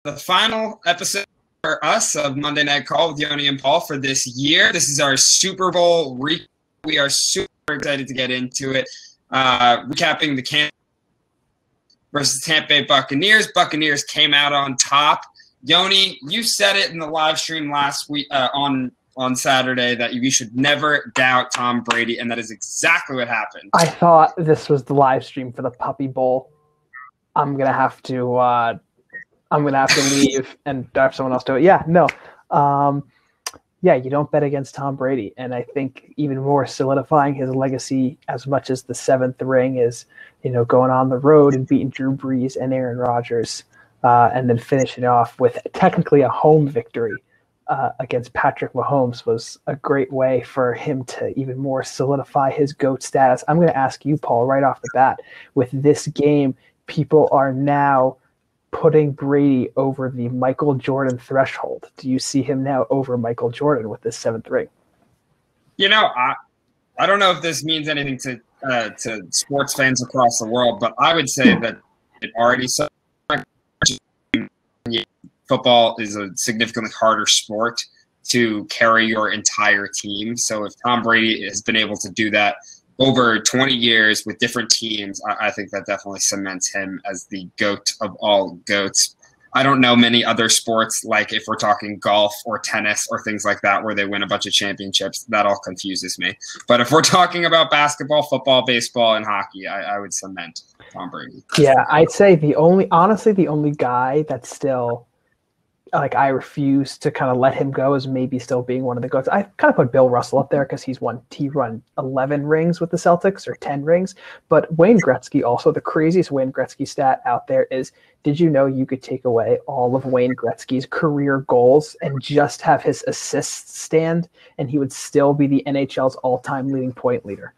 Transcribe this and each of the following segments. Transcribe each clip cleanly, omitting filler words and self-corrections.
the final episode for us of Monday Night Call with Yoni and Paul for this year. This is our Super Bowl recap. We are super excited to get into it. Recapping the Kansas versus Tampa Bay Buccaneers. Buccaneers came out on top. Yoni, you said it in the live stream last week on Saturday that you should never doubt Tom Brady, and that is exactly what happened. I thought this was the live stream for the Puppy Bowl. I'm gonna have to leave and have someone else do it. Yeah, no. You don't bet against Tom Brady. And I think even more solidifying his legacy as much as the seventh ring is, going on the road and beating Drew Brees and Aaron Rodgers, and then finishing off with technically a home victory against Patrick Mahomes was a great way for him to even more solidify his GOAT status. I'm going to ask you, Paul, right off the bat, with this game, people are now putting Brady over the Michael Jordan threshold. Do you see him now over Michael Jordan with this seventh ring? I don't know if this means anything to sports fans across the world, but I would say that it already saw football is a significantly harder sport to carry your entire team. So if Tom Brady has been able to do that over 20 years with different teams, I think that definitely cements him as the GOAT of all GOATs. I don't know many other sports, like if we're talking golf or tennis or things like that, where they win a bunch of championships. That all confuses me. But if we're talking about basketball, football, baseball, and hockey, I would cement Tom Brady. Yeah, I'd say the only guy that's still – I refuse to kind of let him go as maybe still being one of the GOATs. I kind of put Bill Russell up there because he run 11 rings with the Celtics or 10 rings. But Wayne Gretzky, also the craziest Wayne Gretzky stat out there is, did you know you could take away all of Wayne Gretzky's career goals and just have his assists stand, and he would still be the NHL's all-time leading point leader?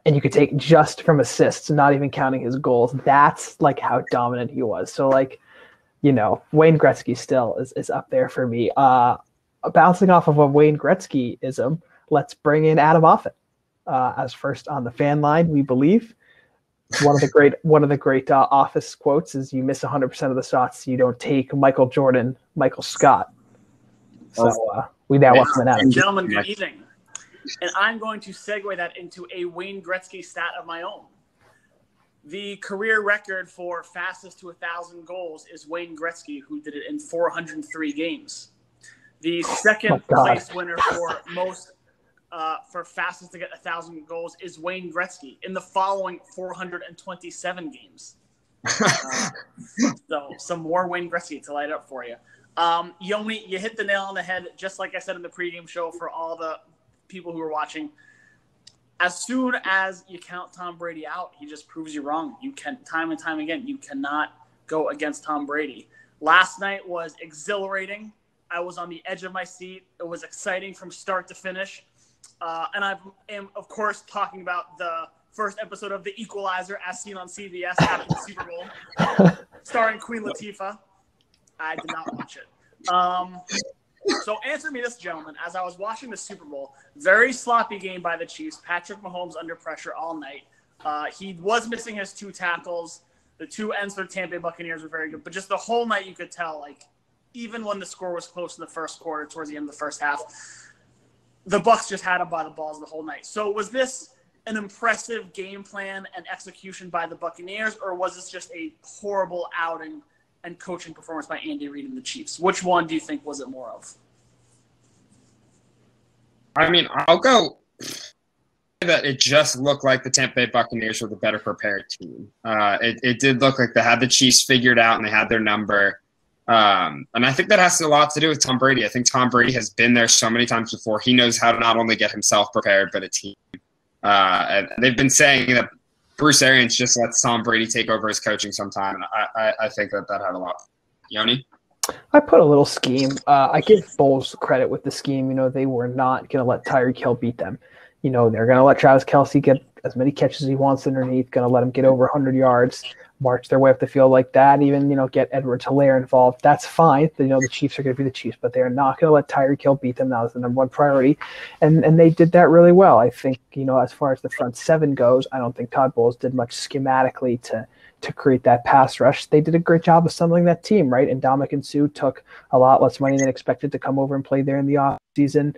And you could take just from assists, not even counting his goals. That's how dominant he was. So Wayne Gretzky still is up there for me. Bouncing off of a Wayne Gretzky-ism, let's bring in Adam Offit as first on the fan line, we believe. One of the great Office quotes is, "You miss 100% of the shots you don't take." Michael Jordan, Michael Scott. So we now welcome Adam. Gentlemen, good evening. And I'm going to segue that into a Wayne Gretzky stat of my own. The career record for fastest to 1,000 goals is Wayne Gretzky, who did it in 403 games. The second place winner for most for fastest to get 1,000 goals is Wayne Gretzky in the following 427 games. So some more Wayne Gretzky to light up for you. Yoni, you hit the nail on the head, just like I said in the pregame show for all the people who are watching. As soon as you count Tom Brady out, he just proves you wrong. You can, time and time again, you cannot go against Tom Brady. Last night was exhilarating. I was on the edge of my seat. It was exciting from start to finish. And I am, of course, talking about the first episode of The Equalizer as seen on CBS after the Super Bowl, starring Queen Latifah. I did not watch it. So answer me this, gentlemen. As I was watching the Super Bowl, very sloppy game by the Chiefs. Patrick Mahomes under pressure all night. He was missing his 2 tackles. The 2 ends for the Tampa Bay Buccaneers were very good. But just the whole night you could tell, even when the score was close in the first quarter, towards the end of the first half, the Bucs just had him by the balls the whole night. So was this an impressive game plan and execution by the Buccaneers, or was this just a horrible outing and coaching performance by Andy Reid and the Chiefs? Which one do you think was it more of? I mean, I'll go that it just looked like the Tampa Bay Buccaneers were the better prepared team. It did look like they had the Chiefs figured out and they had their number. And I think that has a lot to do with Tom Brady. I think Tom Brady has been there so many times before. He knows how to not only get himself prepared, but a team. And they've been saying that Bruce Arians just lets Tom Brady take over his coaching sometime. And I think that had a lot. Yoni? I put a little scheme. I give Bowles credit with the scheme. They were not going to let Tyreek Hill beat them. They're going to let Travis Kelce get as many catches as he wants underneath, going to let him get over 100 yards, march their way up the field like that, even, get Edwards-Helaire involved. That's fine. The Chiefs are going to be the Chiefs, but they're not going to let Tyreek Hill beat them. That was the number one priority. And they did that really well. I think, as far as the front seven goes, I don't think Todd Bowles did much schematically to to create that pass rush. They did a great job assembling that team, right? And Ndamukong Suh took a lot less money than expected to come over and play there in the offseason.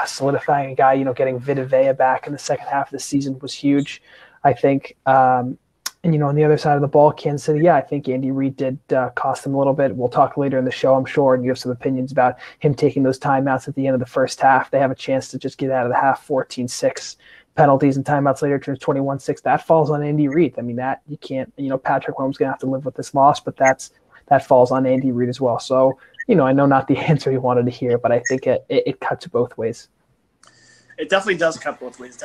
Solidifying a guy, getting Vita Vea back in the second half of the season was huge, I think. On the other side of the ball, Kansas City, I think Andy Reid did cost them a little bit. We'll talk later in the show, I'm sure, and you have some opinions about him taking those timeouts at the end of the first half. They have a chance to just get out of the half 14-6. Penalties and timeouts later turns 21-6. That falls on Andy Reid. I mean, that you can't, Patrick Mahomes going to have to live with this loss, but that falls on Andy Reid as well. So, I know not the answer you wanted to hear, but I think it cuts both ways. It definitely does cut both ways.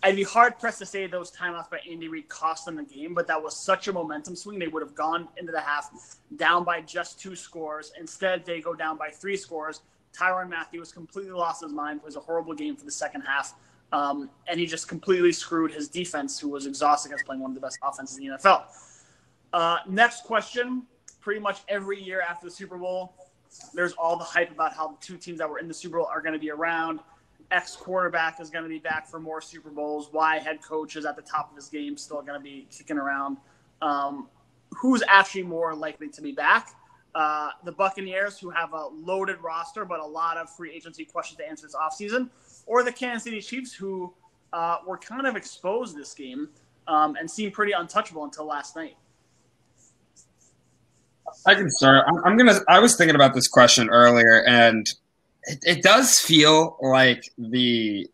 I'd be hard-pressed to say those timeouts by Andy Reid cost them the game, but that was such a momentum swing. They would have gone into the half down by just 2 scores. Instead, they go down by 3 scores. Tyrann Mathieu was completely lost his mind. It was a horrible game for the second half, and he just completely screwed his defense, who was exhausting as playing one of the best offenses in the NFL. Next question. Pretty much every year after the Super Bowl, there's all the hype about how the 2 teams that were in the Super Bowl are going to be around. X quarterback is going to be back for more Super Bowls. Y head coach is at the top of his game, still going to be kicking around. Who's actually more likely to be back? The Buccaneers, who have a loaded roster but a lot of free agency questions to answer this offseason, or the Kansas City Chiefs, who were kind of exposed this game and seemed pretty untouchable until last night. I can start. I was thinking about this question earlier, and it does feel like the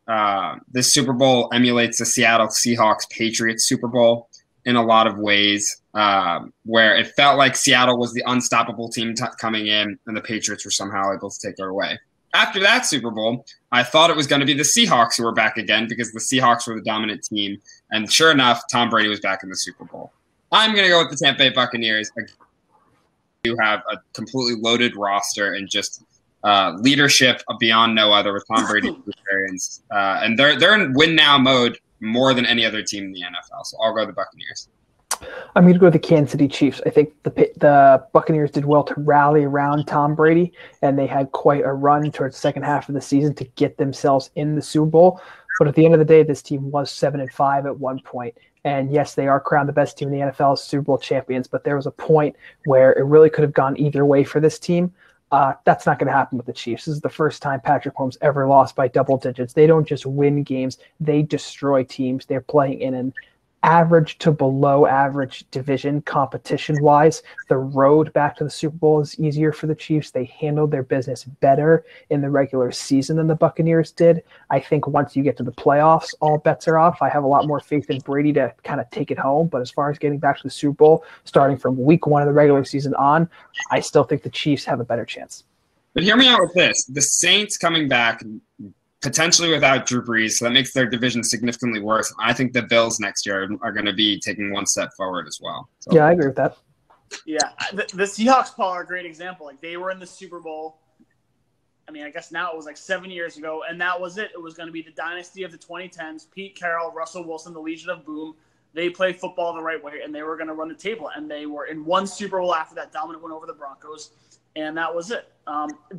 Super Bowl emulates the Seattle Seahawks Patriots Super Bowl in a lot of ways, where it felt like Seattle was the unstoppable team coming in, and the Patriots were somehow able to take it away. After that Super Bowl, I thought it was going to be the Seahawks who were back again because the Seahawks were the dominant team, and sure enough, Tom Brady was back in the Super Bowl. I'm going to go with the Tampa Bay Buccaneers. You have a completely loaded roster and just leadership beyond no other with Tom Brady's experience. And they're in win now mode more than any other team in the NFL. So I'll go the Buccaneers. I'm going to go with the Kansas City Chiefs. I think the Buccaneers did well to rally around Tom Brady, and they had quite a run towards the second half of the season to get themselves in the Super Bowl. But at the end of the day, this team was 7-5 at one point. And yes, they are crowned the best team in the NFL as Super Bowl champions, but there was a point where it really could have gone either way for this team. That's not going to happen with the Chiefs. This is the first time Patrick Mahomes ever lost by double digits. They don't just win games, they destroy teams. They're playing in an average to below average division competition-wise. The road back to the Super Bowl is easier for the Chiefs. They handled their business better in the regular season than the Buccaneers did. I think once you get to the playoffs, all bets are off. I have a lot more faith in Brady to kind of take it home, but as far as getting back to the Super Bowl, starting from week 1 of the regular season on, I still think the Chiefs have a better chance. But hear me out with this. The Saints coming back potentially without Drew Brees, so that makes their division significantly worse. I think the Bills next year are going to be taking one step forward as well. So. Yeah, I agree with that. Yeah, the Seahawks, Paul, are a great example. Like, they were in the Super Bowl. I mean, I guess now it was like 7 years ago, and that was it. It was going to be the dynasty of the 2010s. Pete Carroll, Russell Wilson, the Legion of Boom. They played football the right way, and they were going to run the table. And they were in one Super Bowl after that dominant win over the Broncos. And that was it.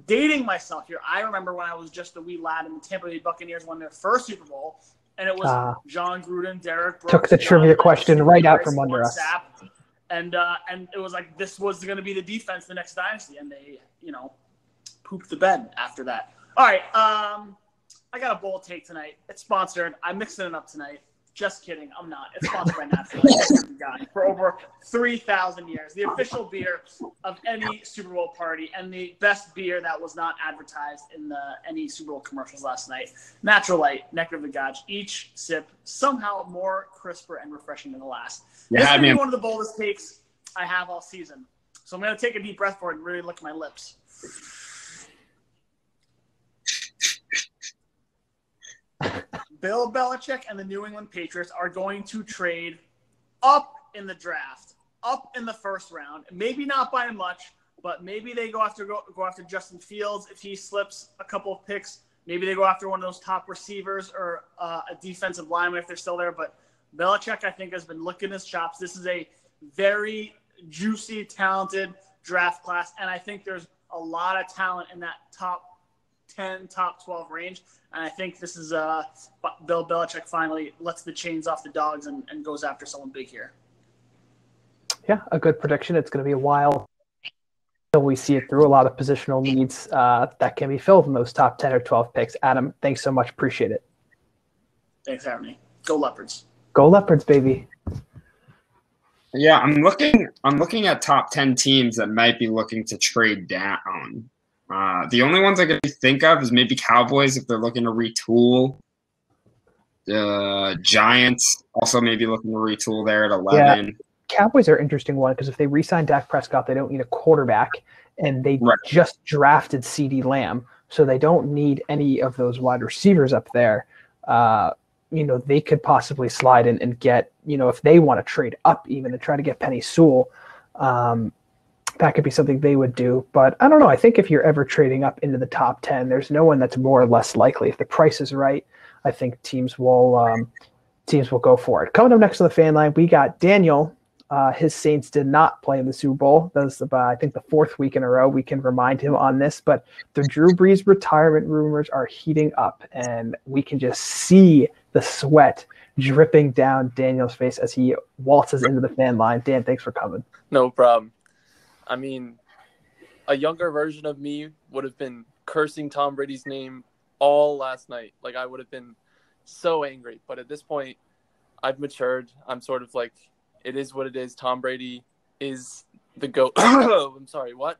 Dating myself here, I remember when I was just a wee lad and the Tampa Bay Buccaneers won their first Super Bowl, and it was John Gruden, Derek Brooks. Took the trivia question right out from under us. And it was like this was going to be the defense the next dynasty, and they, pooped the bed after that. All right, I got a bold take tonight. It's sponsored. I'm mixing it up tonight. Just kidding. I'm not. It's sponsored by Natural Light for over 3,000 years. The official beer of any Super Bowl party and the best beer that was not advertised in any Super Bowl commercials last night. Natural Light, Nectar of the Gods. Each sip somehow more crisper and refreshing than the last. This is one of the boldest takes I have all season. So I'm going to take a deep breath for it and really lick my lips. Bill Belichick and the New England Patriots are going to trade up in the draft, up in the first round. Maybe not by much, but maybe they go after Justin Fields if he slips a couple of picks. Maybe they go after one of those top receivers or a defensive lineman if they're still there. But Belichick, I think, has been licking his chops. This is a very juicy, talented draft class, and I think there's a lot of talent in that top 10, top 12 range. And I think this is Bill Belichick finally lets the chains off the dogs and goes after someone big here. Yeah, a good prediction. It's going to be a while until we see it through. A lot of positional needs that can be filled in those top 10 or 12 picks. Adam, thanks so much. Appreciate it. Thanks for having me. Go Leopards. Go Leopards, baby. Yeah, I'm looking at top 10 teams that might be looking to trade down. The only ones I can think of is maybe Cowboys if they're looking to retool. The Giants also maybe looking to retool there at 11. Yeah. Cowboys are an interesting one because if they re-sign Dak Prescott, they don't need a quarterback, and they just drafted CeeDee Lamb, so they don't need any of those wide receivers up there. They could possibly slide in and get, if they want to trade up even to try to get Penny Sewell, that could be something they would do. But I don't know. I think if you're ever trading up into the top 10, there's no one that's more or less likely. If the price is right, I think teams will go for it. Coming up next to the fan line, we got Daniel. His Saints did not play in the Super Bowl. That was, I think, the fourth week in a row. We can remind him on this, but the Drew Brees retirement rumors are heating up, and we can just see the sweat dripping down Daniel's face as he waltzes into the fan line. Dan, thanks for coming. No problem. I mean, a younger version of me would have been cursing Tom Brady's name all last night. Like, I would have been so angry. But at this point, I've matured. I'm sort of like, it is what it is. Tom Brady is the GOAT. I'm sorry, what?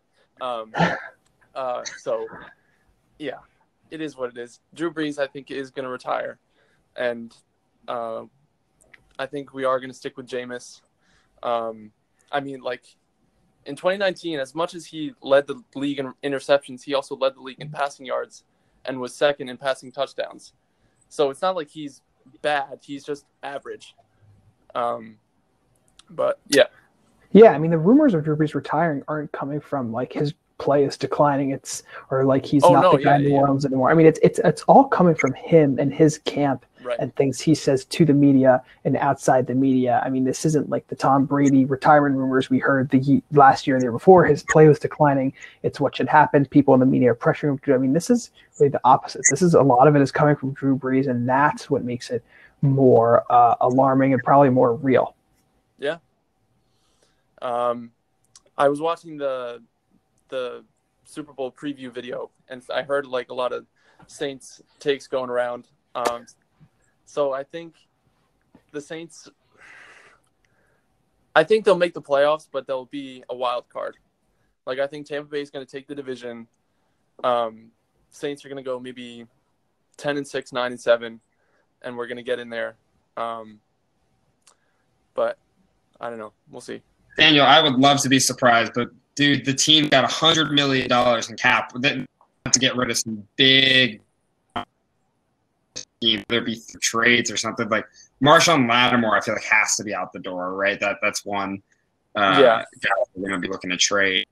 So, yeah, it is what it is. Drew Brees, I think, is going to retire. And I think we are going to stick with Jameis. I mean, like, in 2019, as much as he led the league in interceptions, he also led the league in passing yards and was second in passing touchdowns. So it's not like he's bad. He's just average. But, yeah. Yeah, I mean, the rumors of Drew Brees retiring aren't coming from, like, his play is declining. He's not the guy in New Orleans anymore. I mean, it's all coming from him and his camp and things he says to the media and outside the media. I mean, this isn't like the Tom Brady retirement rumors we heard the last year and the year before. His play was declining. It's what should happen. People in the media are pressuring him. I mean, this is really the opposite. A lot of it is coming from Drew Brees, and that's what makes it more alarming and probably more real. Yeah. I was watching the Super Bowl preview video, and I heard like a lot of Saints takes going around. So I think the Saints, I think they'll make the playoffs, but they'll be a wild card. Like, I think Tampa Bay is going to take the division. Saints are going to go maybe 10-6, 9-7, and we're going to get in there. But I don't know. We'll see. Daniel, I would love to be surprised, but dude, the team got $100 million in cap to get rid of some big teams, whether it be trades or something. Like Marshawn Lattimore, I feel like has to be out the door, right? That's one guy we're going to be looking to trade.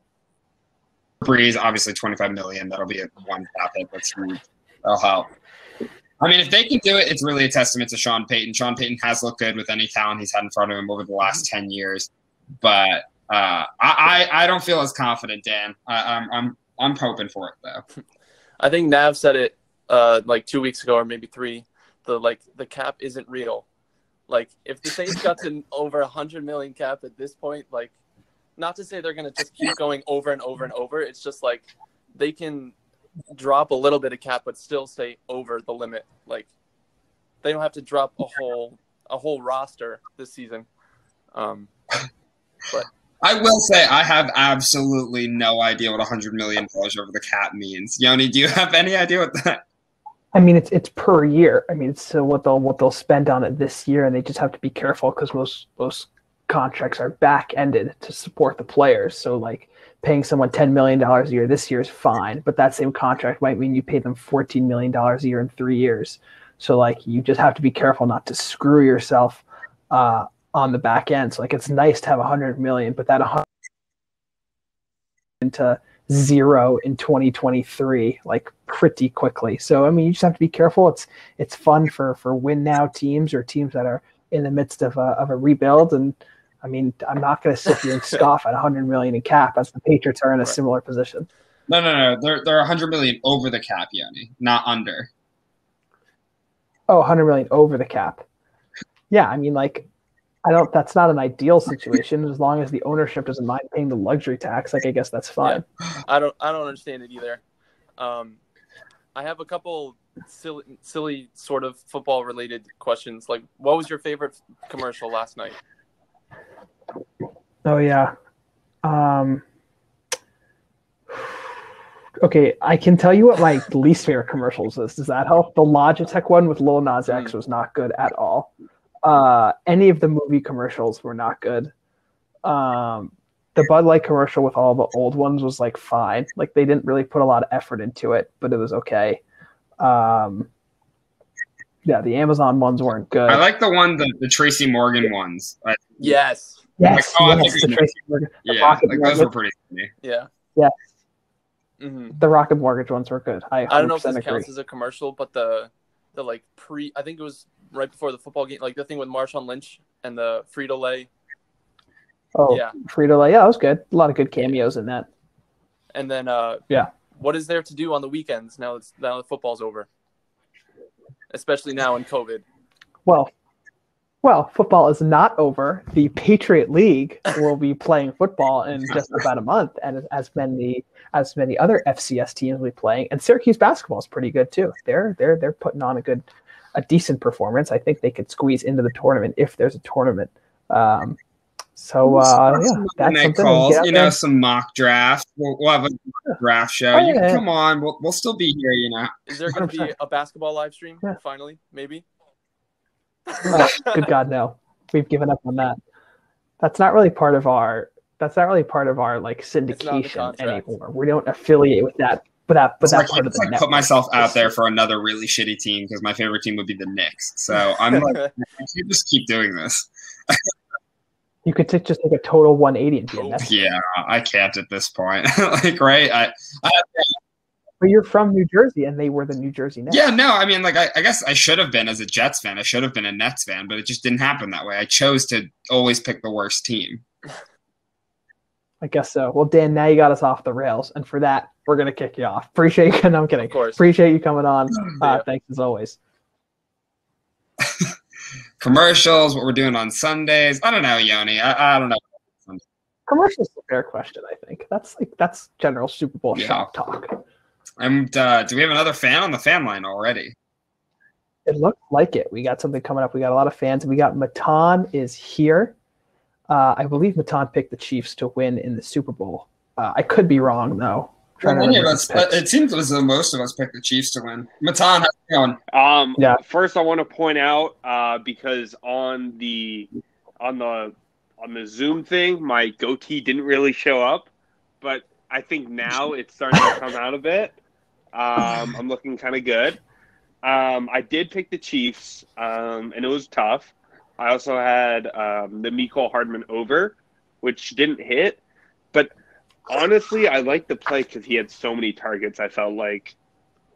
Breeze, obviously $25 million. That'll be one cap hit. That's huge. That'll help. I mean, if they can do it, it's really a testament to Sean Payton. Sean Payton has looked good with any talent he's had in front of him over the last 10 years. But I don't feel as confident, Dan. I'm hoping for it though. I think Nav said it like 2 weeks ago or maybe 3. The cap isn't real. Like, if the Saints got to over 100 million cap at this point, like, not to say they're going to just keep going over and over and over. It's just like they can drop a little bit of cap but still stay over the limit. Like, they don't have to drop a whole roster this season. But I will say I have absolutely no idea what $100 million over the cap means. Yoni, do you have any idea what that? I mean, it's per year. I mean, it's what they'll spend on it this year, and they just have to be careful because most contracts are back ended to support the players. So, like, paying someone $10 million a year this year is fine, but that same contract might mean you pay them $14 million a year in 3 years. So, like, you just have to be careful not to screw yourself on the back end. So, like, it's nice to have $100 million, but that 100 into zero in 2023, like, pretty quickly. So, I mean, you just have to be careful. It's fun for win now teams or teams that are in the midst of a rebuild. And I mean, I'm not going to sit here and scoff at $100 million in cap as the Patriots are in a similar position. No. They're 100 million over the cap, Yoni, not under. Oh, 100 million over the cap. Yeah, I mean, like, that's not an ideal situation as long as the ownership doesn't mind paying the luxury tax. Like, I guess that's fine. Yeah. I don't understand it either. I have a couple silly sort of football related questions. Like, what was your favorite commercial last night? Oh yeah. Okay, I can tell you what my least favorite commercials is. Does that help? The Logitech one with Lil Nas X was not good at all. Any of the movie commercials were not good. The Bud Light commercial with all the old ones was like fine. Like they didn't really put a lot of effort into it, but it was okay. Yeah, the Amazon ones weren't good. I like the Tracy Morgan ones. Yes. Yes, like, the Tracy Morgan. Yeah, like those were pretty funny. Yeah. Yeah. Mm-hmm. The Rocket Mortgage ones were good. I don't know if this agree. counts as a commercial, but the like I think it was right before the football game, like the thing with Marshawn Lynch and the Frito-Lay. Oh, yeah. Frito-Lay. Yeah, that was good. A lot of good cameos in that. And then, yeah. What is there to do on the weekends now that football's over? Especially now in COVID. Well, football is not over. The Patriot League will be playing football in just about a month, and as many other FCS teams will be playing. And Syracuse basketball is pretty good too. They're putting on a decent performance. I think they could squeeze into the tournament if there's a tournament. Yeah, that's something. Calls, some mock drafts. We'll have a draft show. Come on, we'll still be here. Is there going to be a basketball live stream finally? Maybe. Oh, good God, no! We've given up on that. That's not really part of our like syndication anymore. We don't affiliate with that. But that's part of the network. Put myself out there for another really shitty team because my favorite team would be the Knicks. So I'm like, I can't just keep doing this. You could just take a total 180 and be a Nets. Yeah, I can't at this point. Like, right? But you're from New Jersey, and they were the New Jersey Nets. Yeah, no, I mean, like, I guess I should have been as a Jets fan. I should have been a Nets fan, but it just didn't happen that way. I chose to always pick the worst team. I guess so. Well, Dan, now you got us off the rails, and for that, we're gonna kick you off. Appreciate you. No, I'm kidding. Of course. Appreciate you coming on. Thanks as always. Commercials, what we're doing on Sundays. I don't know, Yoni. I don't know. Commercials is a fair question. I think that's general Super Bowl shop talk. And do we have another fan on the fan line already? It looks like it. We got something coming up. We got a lot of fans. We got Matan is here. I believe Matan picked the Chiefs to win in the Super Bowl. I could be wrong though. It seems as though most of us picked the Chiefs to win. Matan, how's it going? First, I want to point out because on the Zoom thing, my goatee didn't really show up, but I think now it's starting to come out a bit. I'm looking kind of good. I did pick the Chiefs, and it was tough. I also had the Mecole Hardman over, which didn't hit. But honestly, I liked the play because he had so many targets. I felt like,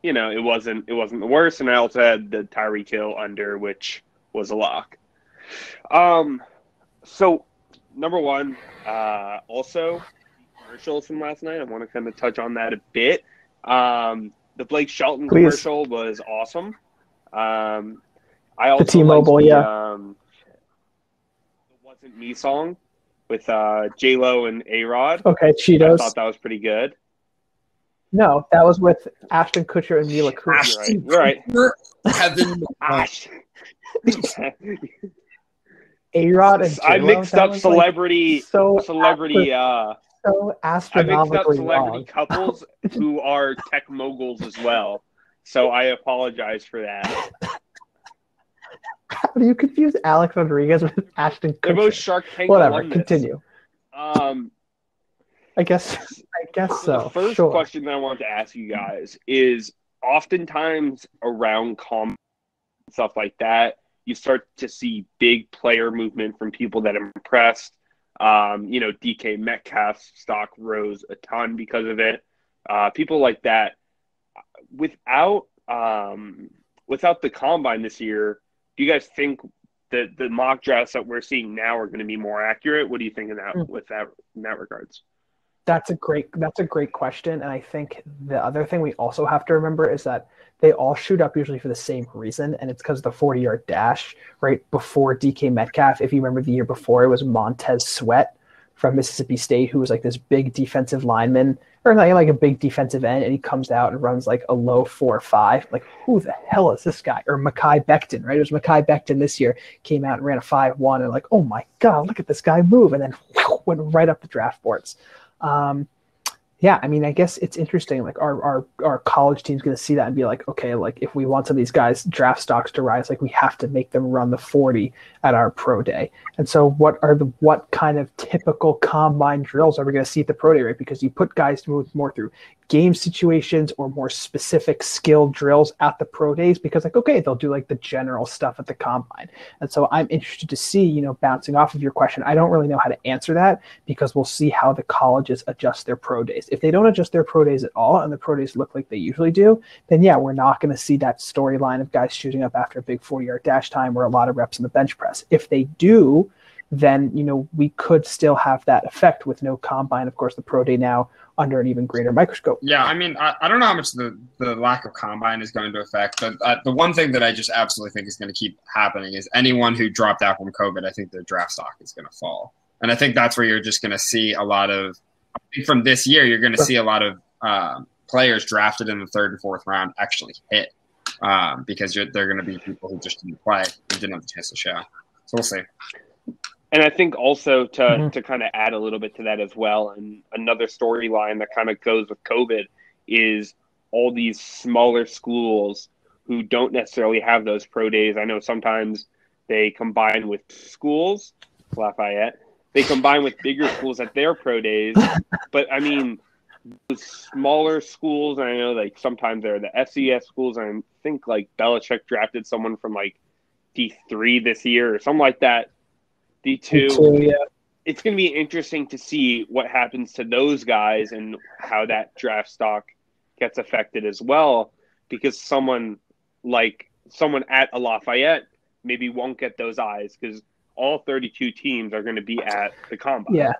it wasn't the worst. And I also had the Tyreek Hill under, which was a lock. So, number one, also commercials from last night. I want to kind of touch on that a bit. The Blake Shelton commercial was awesome. I also the T-Mobile, the Wasn't Me song with J-Lo and A-Rod. Okay, Cheetos. I thought that was pretty good. No, that was with Ashton Kutcher and Mila Kunis. Right. Heaven. A-Rod and J-Lo. I mixed up celebrity. So astronomically wrong. Couples who are tech moguls as well. So I apologize for that. How do you confuse Alex Rodriguez with Ashton Kutcher? They're both Shark Tank Whatever, alumnus. continue. I guess so. The first question that I wanted to ask you guys is, oftentimes around comp stuff like that, you start to see big player movement from people that are impressed. DK Metcalf's stock rose a ton because of it. People like that. Without the combine this year, do you guys think that the mock drafts that we're seeing now are going to be more accurate? What do you think in that in that regards? That's a great question. And I think the other thing we also have to remember is that they all shoot up usually for the same reason, and it's because of the 40-yard dash right before DK Metcalf. If you remember the year before, it was Montez Sweat from Mississippi State, who was like this big defensive lineman, or like a big defensive end, and he comes out and runs like a low 4.5. Like, who the hell is this guy? Or Mekhi Becton, right? It was Mekhi Becton this year, came out and ran a 5.1, and like, oh my God, look at this guy move, and then went right up the draft boards. Yeah, I mean, I guess it's interesting. Like, our college team's going to see that and be like, okay, like if we want some of these guys' draft stocks to rise, like we have to make them run the 40 at our pro day. And so, what kind of typical combine drills are we going to see at the pro day, right? Because you put guys to move more through game situations or more specific skill drills at the pro days, because like, okay, they'll do like the general stuff at the combine. And so I'm interested to see, bouncing off of your question, I don't really know how to answer that, because we'll see how the colleges adjust their pro days. If they don't adjust their pro days at all and the pro days look like they usually do, then yeah, we're not going to see that storyline of guys shooting up after a big 40-yard dash time or a lot of reps in the bench press. If they do, then we could still have that effect with no combine. Of course, the pro day now under an even greater microscope. Yeah, I mean, I don't know how much the lack of combine is going to affect, but the one thing that I just absolutely think is going to keep happening is anyone who dropped out from COVID, I think their draft stock is going to fall. And I think that's where you're just going to see a lot of, I think from this year, you're going to see a lot of players drafted in the 3rd and 4th round actually hit because they're going to be people who just didn't play and didn't have the chance to show. So we'll see. And I think also to kind of add a little bit to that as well, and another storyline that kind of goes with COVID is all these smaller schools who don't necessarily have those pro days. I know sometimes they combine with schools, Lafayette. They combine with bigger schools at their pro days. But, I mean, the smaller schools, and I know like sometimes they're the FCS schools, and I think like Belichick drafted someone from like D3 this year or something like that. D2, yeah. It's going to be interesting to see what happens to those guys and how that draft stock gets affected as well, because someone at a Lafayette maybe won't get those eyes because all 32 teams are going to be at the combine. Yeah.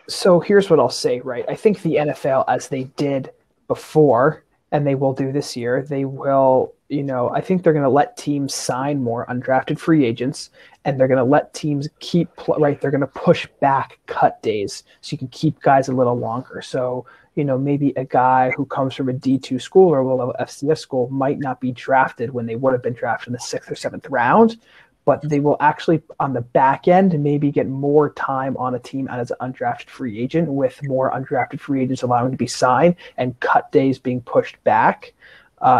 So here's what I'll say, right? I think the NFL, as they did before, and they will do this year, they will, I think they're going to let teams sign more undrafted free agents, and they're going to let teams they're going to push back cut days so you can keep guys a little longer. So, maybe a guy who comes from a D2 school or a low-level FCS school might not be drafted when they would have been drafted in the 6th or 7th round, but they will actually, on the back end, maybe get more time on a team as an undrafted free agent, with more undrafted free agents allowing to be signed and cut days being pushed back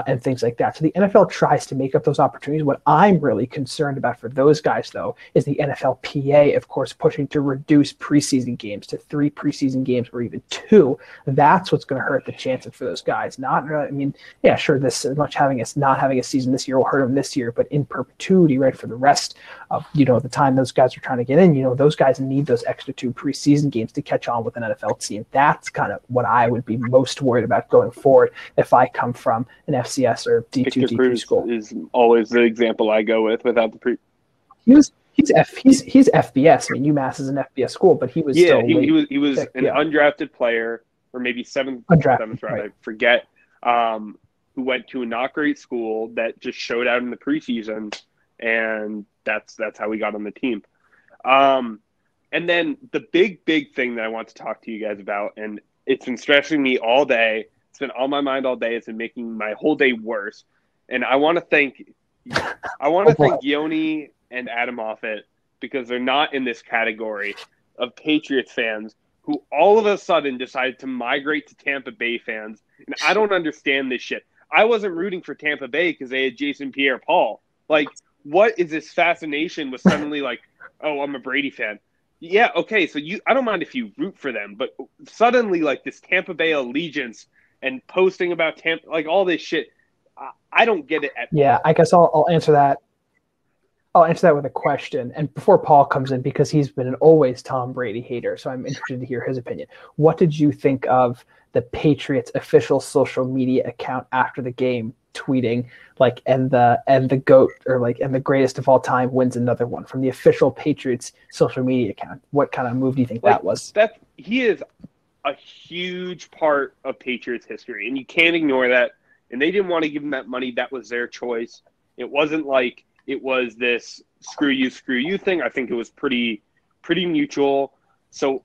and things like that. So the NFL tries to make up those opportunities. What I'm really concerned about for those guys, though, is the NFLPA, of course, pushing to reduce preseason games to 3 preseason games or even 2. That's what's going to hurt the chances for those guys. Not really, I mean, yeah, sure, not having a season this year will hurt them this year, but in perpetuity, right, for the rest of, the time those guys are trying to get in, those guys need those extra 2 preseason games to catch on with an NFL team. That's kind of what I would be most worried about going forward if I come from an FCS or D2 D3 school. Is always the example I go with without the pre. He's FBS. I mean, UMass is an FBS school, but he was he was an undrafted player, or maybe seventh round, right. I forget, who went to a not great school that just showed out in the preseason, and that's how we got on the team. And then the big thing that I want to talk to you guys about, and it's been stressing me all day. It's been on my mind all day. It's been making my whole day worse. And I want to thank Yoni and Adam Moffett, because they're not in this category of Patriots fans who all of a sudden decided to migrate to Tampa Bay fans. And I don't understand this shit. I wasn't rooting for Tampa Bay because they had Jason Pierre-Paul. Like, what is this fascination with suddenly like, oh, I'm a Brady fan? Yeah, okay, so I don't mind if you root for them, but suddenly like this Tampa Bay allegiance and posting about Tampa, like all this shit, I don't get it. I guess I'll answer that. I'll answer that with a question. And before Paul comes in, because he's been an always Tom Brady hater, so I'm interested to hear his opinion. What did you think of the Patriots official social media account after the game, tweeting like, and the GOAT, or like, and the greatest of all time wins another one, from the official Patriots social media account. What kind of move do you think that was? He is a huge part of Patriots history, and you can't ignore that. And they didn't want to give him that money. That was their choice. It wasn't like it was this screw you thing. I think it was pretty mutual. So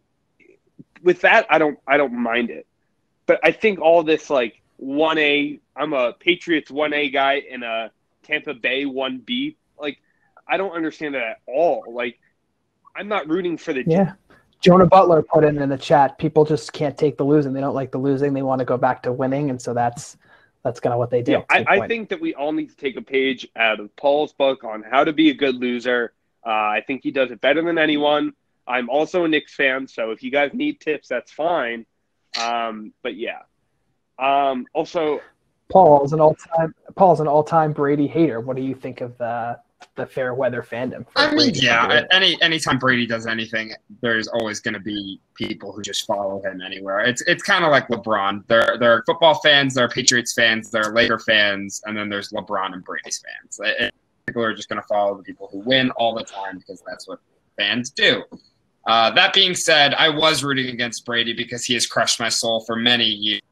with that, I don't mind it. But I think all this like 1A, I'm a Patriots 1A guy and a Tampa Bay 1B. Like, I don't understand that at all. Like, I'm not rooting for the yeah. Jonah Butler put in the chat, people just can't take the losing. They don't like the losing. They want to go back to winning, and so that's kind of what they do. Yeah, I think that we all need to take a page out of Paul's book on how to be a good loser. I think he does it better than anyone. I'm also a Knicks fan, so if you guys need tips, that's fine. But yeah. Also, Paul's an all-time Brady hater. What do you think of the fair weather fandom? I mean, yeah. Anytime Brady does anything, there's always going to be people who just follow him anywhere. It's kind of like LeBron. There are football fans, there are Patriots fans, there are Laker fans, and then there's LeBron and Brady's fans. People are just going to follow the people who win all the time because that's what fans do. That being said, I was rooting against Brady because he has crushed my soul for many years.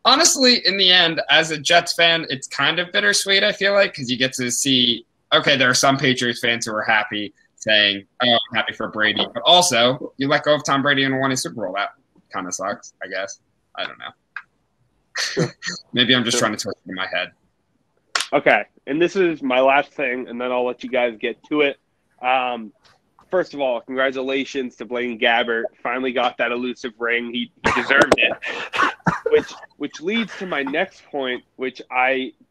Honestly, in the end, as a Jets fan, it's kind of bittersweet, I feel like, because you get to see, okay, there are some Patriots fans who are happy saying, oh, I'm happy for Brady. But also, you let go of Tom Brady and won a Super Bowl. That kind of sucks, I guess. I don't know. Maybe I'm just trying to twist it in my head. Okay, and this is my last thing, and then I'll let you guys get to it. First of all, congratulations to Blaine Gabbert. Finally got that elusive ring. He deserved it. Which leads to my next point, which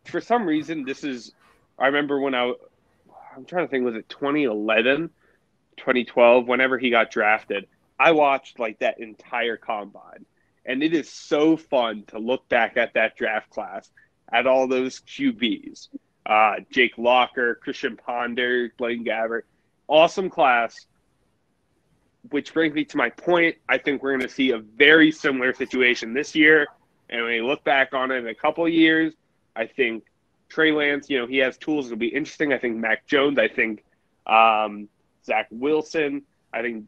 for some reason, I remember when I'm trying to think, was it 2011, 2012, whenever he got drafted, I watched like that entire combine. And it is so fun to look back at that draft class, at all those QBs. Jake Locker, Christian Ponder, Blaine Gabbert. Awesome class, which brings me to my point. I think we're going to see a very similar situation this year. And when you look back on it in a couple of years, I think Trey Lance, he has tools. It'll be interesting. I think Mac Jones. I think Zach Wilson. I think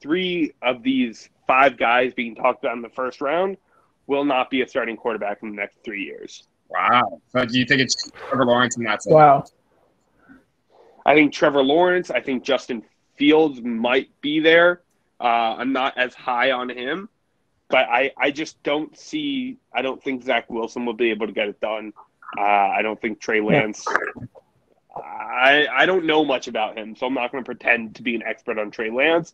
3 of these 5 guys being talked about in the first round will not be a starting quarterback in the next 3 years. Wow. So do you think it's Trevor Lawrence and that's it? Wow. I think Trevor Lawrence, I think Justin Fields might be there. I'm not as high on him, but I just don't think Zach Wilson will be able to get it done. I don't think Trey Lance, I don't know much about him, so I'm not going to pretend to be an expert on Trey Lance.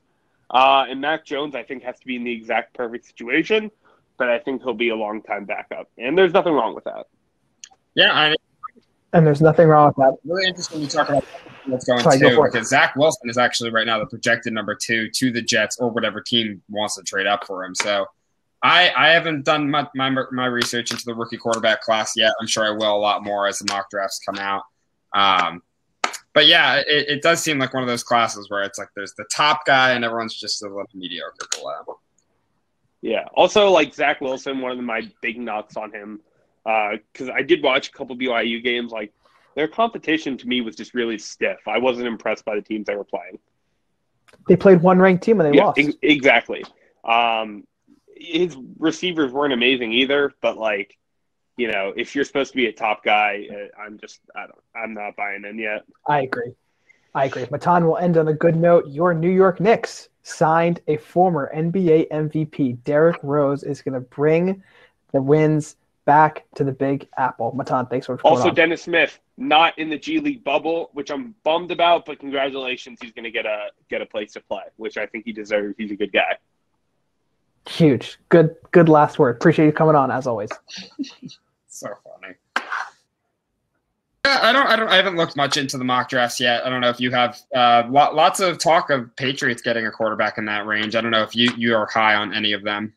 And Mac Jones, I think, has to be in the exact perfect situation, but I think he'll be a long-time backup. And there's nothing wrong with that. Yeah, and there's nothing wrong with that. Really interesting to talk about what's going to, because Zach Wilson is actually right now the projected number 2 to the Jets or whatever team wants to trade up for him. So I haven't done my research into the rookie quarterback class yet. I'm sure I will a lot more as the mock drafts come out. But yeah, it does seem like one of those classes where it's like there's the top guy and everyone's just a little mediocre below. Yeah. Also, like Zach Wilson, one of my big knocks on him, because I did watch a couple BYU games. Like, their competition to me was just really stiff. I wasn't impressed by the teams they were playing. They played one ranked team and they lost. Exactly. His receivers weren't amazing either, but like, if you're supposed to be a top guy, I'm not buying in yet. I agree. Matan will end on a good note. Your New York Knicks signed a former NBA MVP. Derrick Rose is going to bring the wins back to the Big Apple. Matan, thanks for coming Also, on. Dennis Smith, not in the G League bubble, which I'm bummed about, but congratulations. He's going to get a place to play, which I think he deserves. He's a good guy. Huge. Good last word. Appreciate you coming on, as always. So funny. I haven't looked much into the mock drafts yet. I don't know if you have lots of talk of Patriots getting a quarterback in that range. I don't know if you are high on any of them.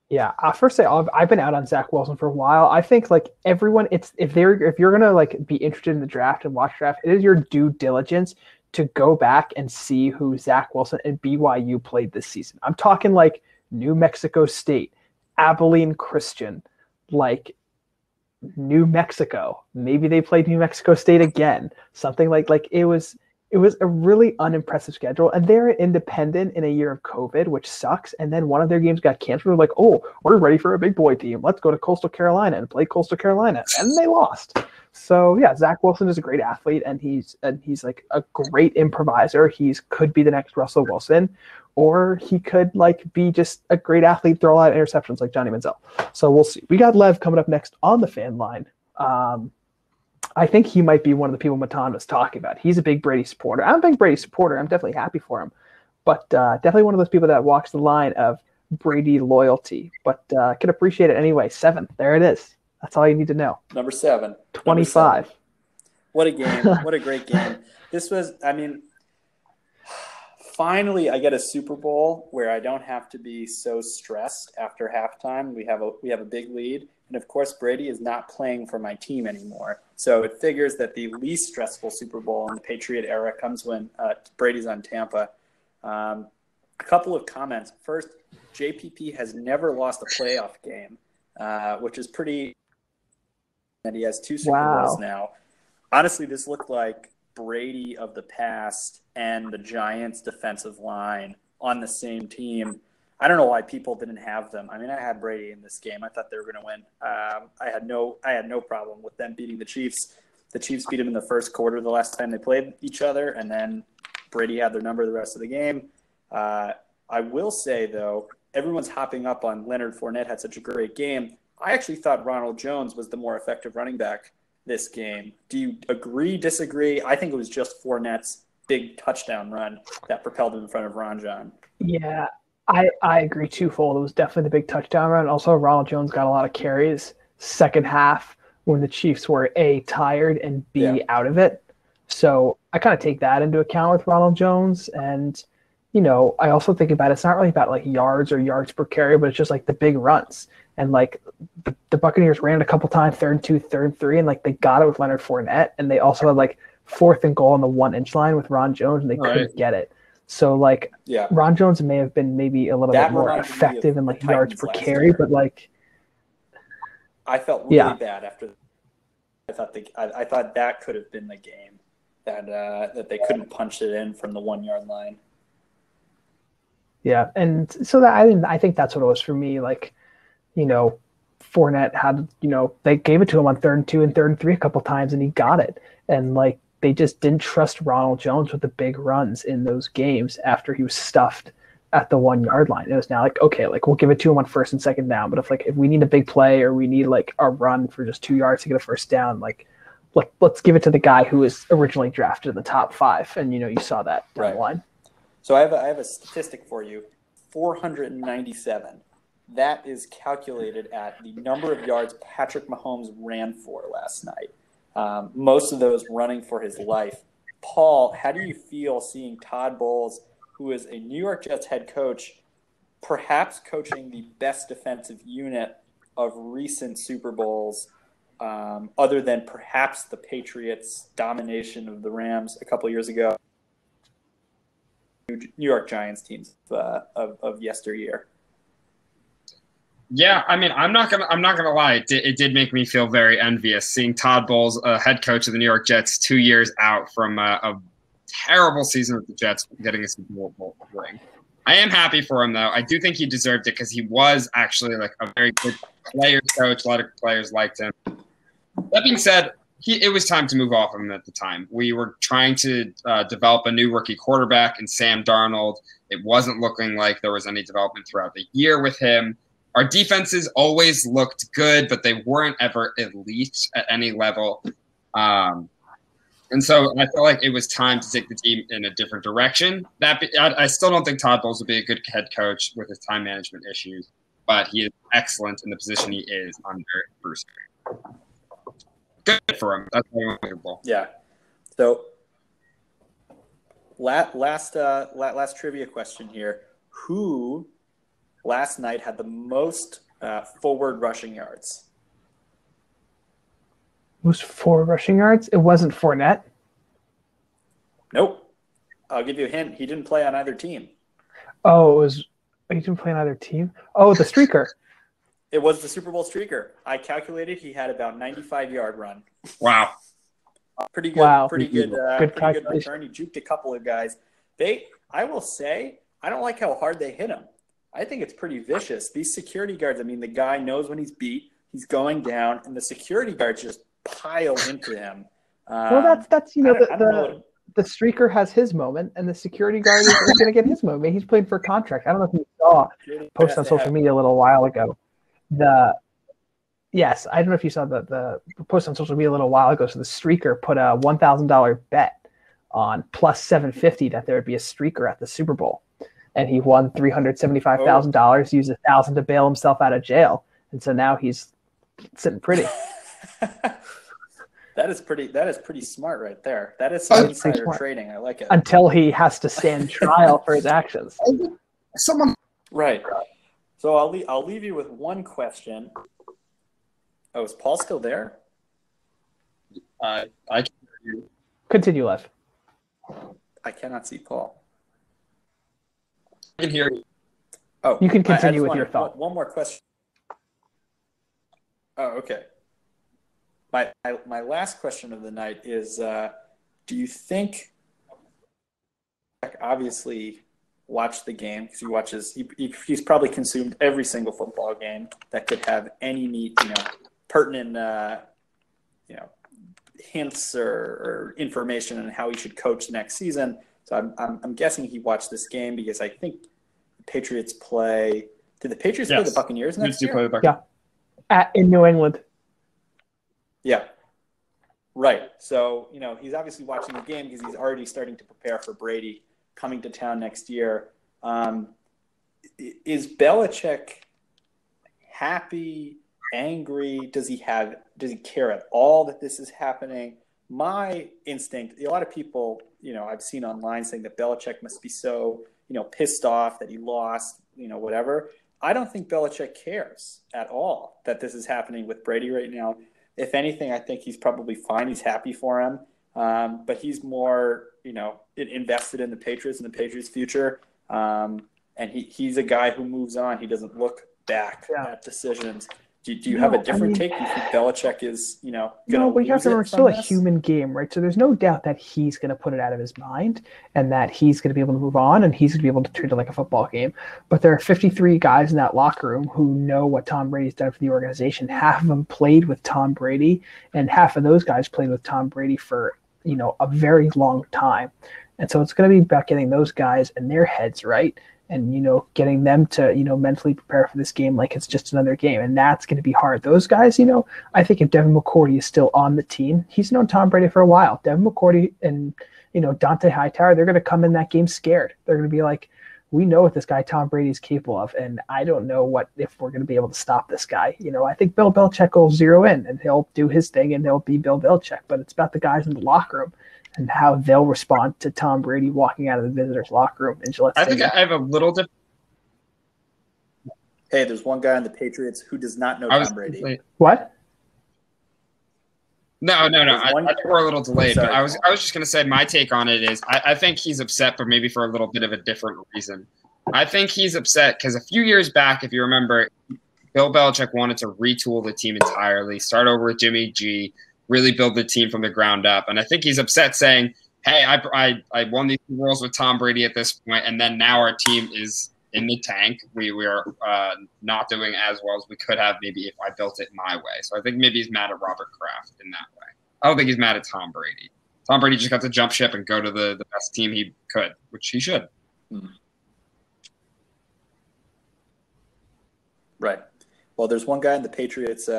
Yeah, I first say I've been out on Zach Wilson for a while. I think like everyone, if you're gonna like be interested in the draft and watch draft, it is your due diligence to go back and see who Zach Wilson and BYU played this season. I'm talking like New Mexico State, Abilene Christian, like New Mexico. Maybe they played New Mexico State again. Something like it was a really unimpressive schedule, and they're independent in a year of COVID, which sucks. And then one of their games got canceled. They're like, oh, we're ready for a big boy team. Let's go to Coastal Carolina and play Coastal Carolina, and they lost. So yeah, Zach Wilson is a great athlete, and he's like a great improviser. Could be the next Russell Wilson, or he could like be just a great athlete, throw a lot of interceptions like Johnny Manziel. So we'll see. We got Lev coming up next on the fan line. I think he might be one of the people Matan was talking about. He's a big Brady supporter. I'm a big Brady supporter. I'm definitely happy for him, but definitely one of those people that walks the line of Brady loyalty. But can appreciate it anyway. 7. There it is. That's all you need to know. Number 7. 25. 7. What a game. What a great game. This was, I mean, finally I get a Super Bowl where I don't have to be so stressed after halftime. We have a big lead. And of course, Brady is not playing for my team anymore. So it figures that the least stressful Super Bowl in the Patriot era comes when Brady's on Tampa. A couple of comments. First, JPP has never lost a playoff game, which is pretty. And he has 2 Super Bowls now. Honestly, this looked like Brady of the past and the Giants defensive line on the same team. I don't know why people didn't have them. I mean, I had Brady in this game. I thought they were going to win. I had no problem with them beating the Chiefs. The Chiefs beat them in the first quarter the last time they played each other, and then Brady had their number the rest of the game. I will say, though, everyone's hopping up on Leonard Fournette had such a great game. I actually thought Ronald Jones was the more effective running back this game. Do you agree, disagree? I think it was just Fournette's big touchdown run that propelled him in front of Ron John. Yeah. I agree twofold. It was definitely the big touchdown run. Also, Ronald Jones got a lot of carries second half when the Chiefs were A, tired, and B, out of it. So I kind of take that into account with Ronald Jones. And, I also think about it's not really about like yards or yards per carry, but it's just like the big runs. And like the Buccaneers ran it a couple times, 3rd and 2, 3rd and 3, and like they got it with Leonard Fournette. And they also had like 4th and goal on the 1-inch line with Ron Jones, and they couldn't get it. So, like, Ron Jones may have been maybe a little bit more effective in, like, yards per carry, but, like... I felt really bad after... I thought that could have been the game, that they couldn't punch it in from the 1-yard line. Yeah, and so that I think that's what it was for me. Like, Fournette had, they gave it to him on 3rd and 2 and 3rd and 3 a couple times, and he got it. And, like, they just didn't trust Ronald Jones with the big runs in those games after he was stuffed at the 1-yard line. It was now like, okay, like we'll give it to him on 1st and 2nd down. But if we need a big play or we need like a run for just 2 yards to get a 1st down, like let's give it to the guy who was originally drafted in the top 5. And, you saw that down the line. So I have a statistic for you, 497. That is calculated at the number of yards Patrick Mahomes ran for last night. Most of those running for his life. Paul, how do you feel seeing Todd Bowles, who is a New York Jets head coach, perhaps coaching the best defensive unit of recent Super Bowls, other than perhaps the Patriots' domination of the Rams a couple years ago, New York Giants teams of yesteryear? Yeah, I mean, I'm not gonna lie. It did make me feel very envious seeing Todd Bowles, head coach of the New York Jets, 2 years out from a terrible season with the Jets, getting a Super Bowl ring. I am happy for him, though. I do think he deserved it because he was actually like a very good player coach. A lot of players liked him. That being said, it was time to move off him at the time. We were trying to develop a new rookie quarterback in Sam Darnold. It wasn't looking like there was any development throughout the year with him. Our defenses always looked good, but they weren't ever elite at any level. And so I felt like it was time to take the team in a different direction. I still don't think Todd Bowles would be a good head coach with his time management issues, but he is excellent in the position he is under Bruce. Good for him. That's wonderful. Yeah. So last trivia question here. Who last night had the most forward rushing yards? Most forward rushing yards? It wasn't Fournette? Nope. I'll give you a hint. He didn't play on either team. Oh, it he didn't play on either team. Oh, the streaker. It was the Super Bowl streaker. I calculated he had about 95-yard run. Wow. Pretty good. Wow. Pretty good. Good Pretty good calculation. return. He juked a couple of guys. I will say, I don't like how hard they hit him. I think it's pretty vicious. These security guards. I mean, the guy knows when he's beat. He's going down, and the security guards just pile into him. Well, that's the streaker has his moment, and the security guard is going to get his moment. He's played for a contract. I don't know if you saw a post on social media a little while ago. Yes, I don't know if you saw the post on social media a little while ago. So the streaker put a $1,000 bet on plus 750 that there would be a streaker at the Super Bowl, and he won $375,000. Used $1,000 to bail himself out of jail, and so now he's sitting pretty. That is pretty smart right there. That is some insider trading. I like it. Until he has to stand trial for his actions. Right. So I'll leave you with one question. Oh, is Paul still there? I can hear you. Continue, Lev. I cannot see Paul. I can hear you. Oh, you can continue with your thought. One more question. Oh, okay. My last question of the night is: do you think? Obviously, watched the game because he watches. He's probably consumed every single football game that could have any pertinent hints or information on how he should coach next season. So I'm guessing he watched this game because I think the Patriots play. Did the Patriots play the Buccaneers next year? Yeah, in New England. Yeah. Right. So, he's obviously watching the game because he's already starting to prepare for Brady coming to town next year. Is Belichick happy, angry? Does he care at all that this is happening? My instinct, a lot of people, I've seen online saying that Belichick must be so, pissed off that he lost, whatever. I don't think Belichick cares at all that this is happening with Brady right now. If anything, I think he's probably fine. He's happy for him. But he's more, invested in the Patriots and the Patriots' future. And he's a guy who moves on. He doesn't look back at decisions. Do you have a different take? Do you think Belichick is, going to No, but you have to remember, it's still a this? human game, right? So there's no doubt that he's going to put it out of his mind and that he's going to be able to move on and he's going to be able to treat it like a football game. But there are 53 guys in that locker room who know what Tom Brady's done for the organization. Half of them played with Tom Brady, and half of those guys played with Tom Brady for, a very long time. And so it's going to be about getting those guys and their heads right. And, getting them to, mentally prepare for this game like it's just another game. And that's going to be hard. Those guys, I think if Devin McCourty is still on the team, he's known Tom Brady for a while. Devin McCourty and, Dante Hightower, they're going to come in that game scared. They're going to be like, we know what this guy Tom Brady is capable of, and I don't know if we're going to be able to stop this guy. I think Bill Belichick will zero in, and he'll do his thing, and he'll be Bill Belichick. But it's about the guys in the locker room and how they'll respond to Tom Brady walking out of the visitors' locker room in Gillette Stadium. I think I have a little different. Hey, there's one guy on the Patriots who does not know Tom Brady. What? No. I think we're a little delayed. Sorry. But I was just going to say my take on it is I think he's upset, but maybe for a little bit of a different reason. I think he's upset because a few years back, if you remember, Bill Belichick wanted to retool the team entirely, start over with Jimmy G, really build the team from the ground up. And I think he's upset saying, hey, I won these Super Bowls with Tom Brady at this point, and then now our team is in the tank. We are not doing as well as we could have maybe if I built it my way. So I think maybe he's mad at Robert Kraft in that way. I don't think he's mad at Tom Brady. Tom Brady just got to jump ship and go to the best team he could, which he should. Right. Well, there's one guy in the Patriots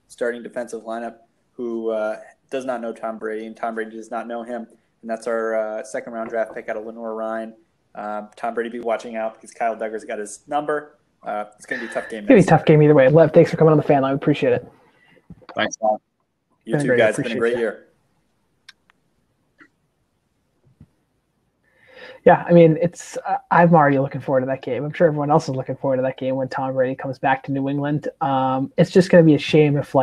starting defensive lineup who does not know Tom Brady, and Tom Brady does not know him. And that's our second-round draft pick out of Lenore Ryan. Tom Brady be watching out because Kyle Duggar's got his number. It's going to be a tough game. It's going to be a tough game either way. Lev, thanks for coming on the fan line. We appreciate it. Thanks, Bob. You too, guys. It's been a great year. Yeah, I mean, I'm already looking forward to that game. I'm sure everyone else is looking forward to that game when Tom Brady comes back to New England. It's just going to be a shame if,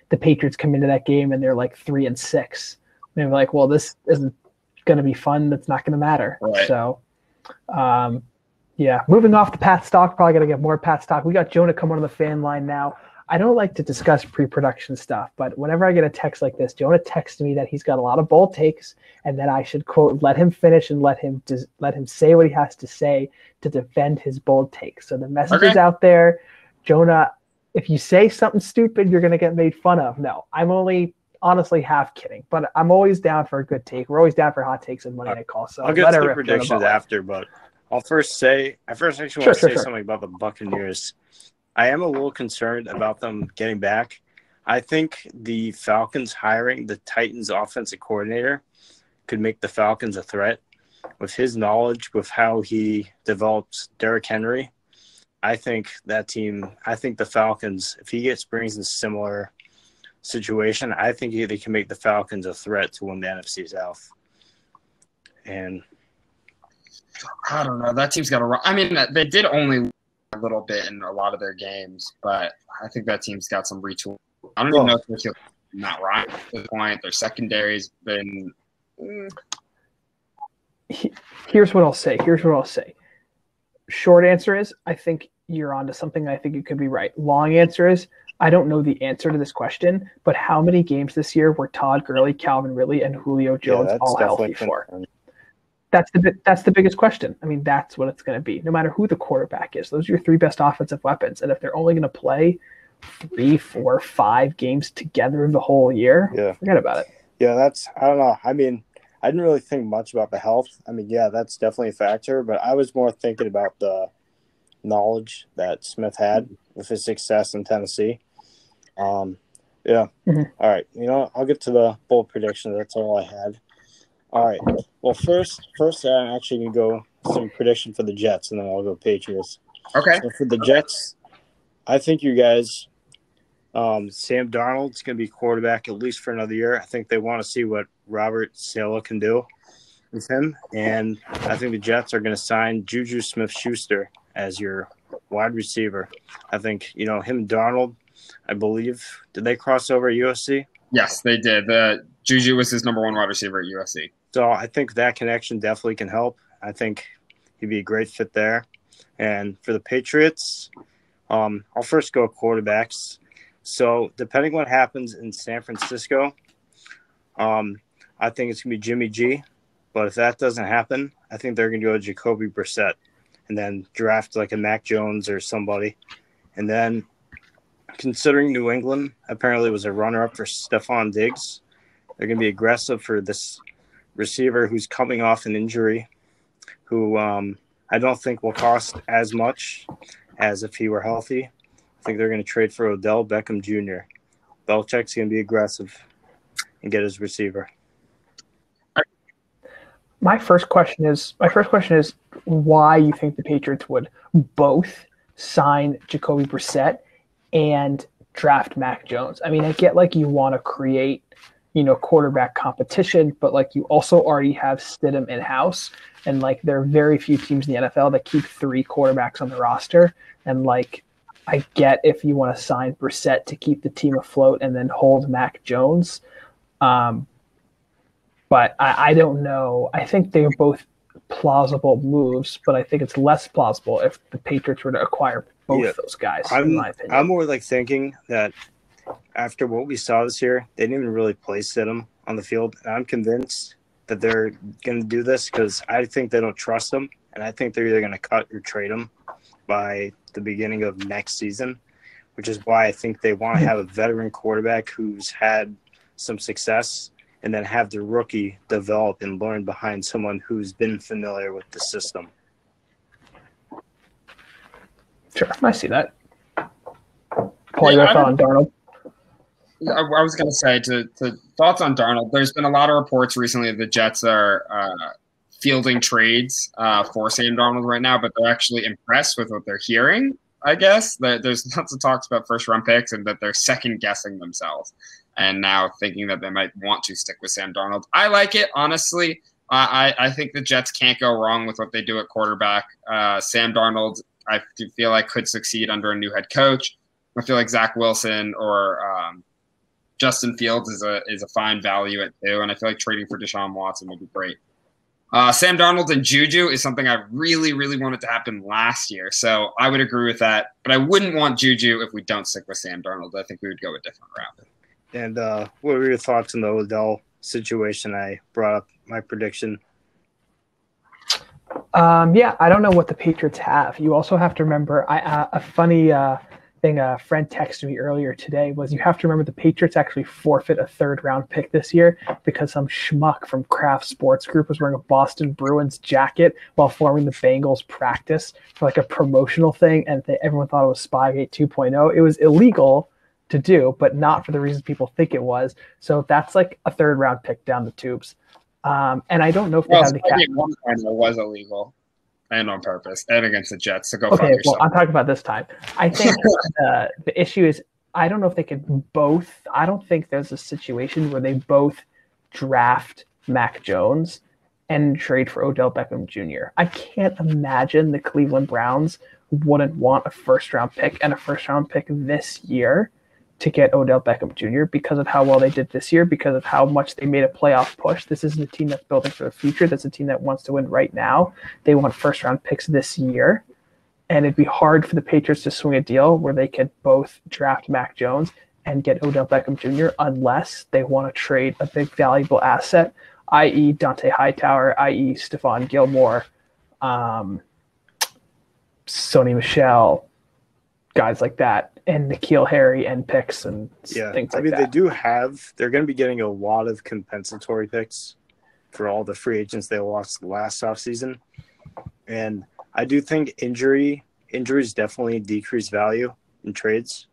the Patriots come into that game and they're 3-6. They're like, well, this isn't going to be fun. That's not going to matter. Right. So, Yeah, moving off to Pat Stock, probably going to get more Pat Stock. We got Jonah coming on the fan line now. I don't like to discuss pre-production stuff, but whenever I get a text like this, Jonah texts me that he's got a lot of bold takes and that I should, quote, let him finish and let him say what he has to say to defend his bold takes. So the message is out there. Jonah, if you say something stupid, you're going to get made fun of. No, I'm only honestly half kidding, but I'm always down for a good take. We're always down for hot takes and Monday Night Call. So I'll get to the predictions after, but I first actually want to say something about the Buccaneers. I am a little concerned about them getting back. I think the Falcons hiring the Titans offensive coordinator could make the Falcons a threat. With his knowledge, with how he develops Derrick Henry, I think the Falcons, if he brings in a similar situation, I think they can make the Falcons a threat to win the NFC South. And I don't know. That team's got a – I mean, they did only win a little bit in a lot of their games, but I think that team's got some retool. I don't even know if they're not right at this point. Their secondary's been Here's what I'll say. Short answer is I think you're onto something. I think you could be right. Long answer is I don't know the answer to this question, but how many games this year were Todd Gurley, Calvin Ridley, and Julio Jones all healthy for? That's the biggest question. I mean, that's what it's going to be. No matter who the quarterback is, those are your three best offensive weapons. And if they're only going to play 3, 4, 5 games together the whole year, forget about it. Yeah, I don't know. I mean, I didn't really think much about the health. I mean, yeah, that's definitely a factor, but I was more thinking about the knowledge that Smith had with his success in Tennessee. All right. I'll get to the bold prediction. That's all I had. All right. Well, first I'm actually going to go some prediction for the Jets, and then I'll go Patriots. Okay. So for the Jets, I think you guys, Sam Darnold's going to be quarterback at least for another year. I think they want to see what Robert Saleh can do with him, and I think the Jets are going to sign Juju Smith-Schuster as your wide receiver. I think, him and Darnold, I believe, did they cross over at USC? Yes, they did. Juju was his number 1 wide receiver at USC. So I think that connection definitely can help. I think he'd be a great fit there. And for the Patriots, I'll first go quarterbacks. So depending what happens in San Francisco, I think it's going to be Jimmy G. But if that doesn't happen, I think they're going to go Jacoby Brissett and then draft like a Mac Jones or somebody. And then considering New England apparently was a runner-up for Stephon Diggs, they're going to be aggressive for this receiver who's coming off an injury, who I don't think will cost as much as if he were healthy. I think they're going to trade for Odell Beckham Jr. Belichick's going to be aggressive and get his receiver. My first question is why you think the Patriots would both sign Jacoby Brissett and draft Mac Jones. I mean, I get like you want to create, quarterback competition, but like you also already have Stidham in-house, and like there are very few teams in the NFL that keep 3 quarterbacks on the roster. And like I get if you want to sign Brissett to keep the team afloat and then hold Mac Jones. But I don't know. I think they're both plausible moves, but I think it's less plausible if the Patriots were to acquire both those guys, in my opinion. I'm more like thinking that after what we saw this year, they didn't even really play Stidham on the field. And I'm convinced that they're going to do this because I think they don't trust him, and I think they're either going to cut or trade him by the beginning of next season, which is why I think they want to have a veteran quarterback who's had some success and then have the rookie develop and learn behind someone who's been familiar with the system. Sure, I see that. Paul, your thought on Darnold? I was going to say, to thoughts on Darnold, there's been a lot of reports recently that the Jets are fielding trades for Sam Darnold right now, but they're actually impressed with what they're hearing, I guess. There's lots of talks about first-round picks and that they're second-guessing themselves and now thinking that they might want to stick with Sam Darnold. I like it, honestly. I think the Jets can't go wrong with what they do at quarterback. Sam Darnold, I feel like, could succeed under a new head coach. I feel like Zach Wilson or Justin Fields is a fine value at 2, and I feel like trading for Deshaun Watson would be great. Sam Darnold and Juju is something I really, really wanted to happen last year. So I would agree with that. But I wouldn't want Juju if we don't stick with Sam Darnold. I think we would go a different route. And what were your thoughts on the Odell situation? I brought up my prediction. Yeah, I don't know what the Patriots have. You also have to remember a funny thing a friend texted me earlier today was you have to remember the Patriots actually forfeit a third-round pick this year because some schmuck from Kraft Sports Group was wearing a Boston Bruins jacket while forming the Bengals practice for like a promotional thing, and everyone thought it was Spygate 2.0. It was illegal to do, but not for the reasons people think it was. So that's like a third-round pick down the tubes. And I don't know if they have the cap. One time it was illegal and on purpose and against the Jets. So go okay, fuck yourself. Well, I'm talking about this time. I think the issue is I don't know if they could both. I don't think there's a situation where they both draft Mac Jones and trade for Odell Beckham Jr. I can't imagine the Cleveland Browns wouldn't want a first-round pick and a first-round pick this year to get Odell Beckham Jr. because of how well they did this year, because of how much they made a playoff push. This isn't a team that's building for the future. That's a team that wants to win right now. They want first-round picks this year, and it'd be hard for the Patriots to swing a deal where they could both draft Mac Jones and get Odell Beckham Jr. unless they want to trade a big valuable asset, i.e. Dante Hightower, i.e. Stephon Gilmore, Sony Michel, guys like that, and N'Keal Harry and picks and things like that. They're going to be getting a lot of compensatory picks for all the free agents they lost last offseason. And I do think injuries definitely decrease value in trades.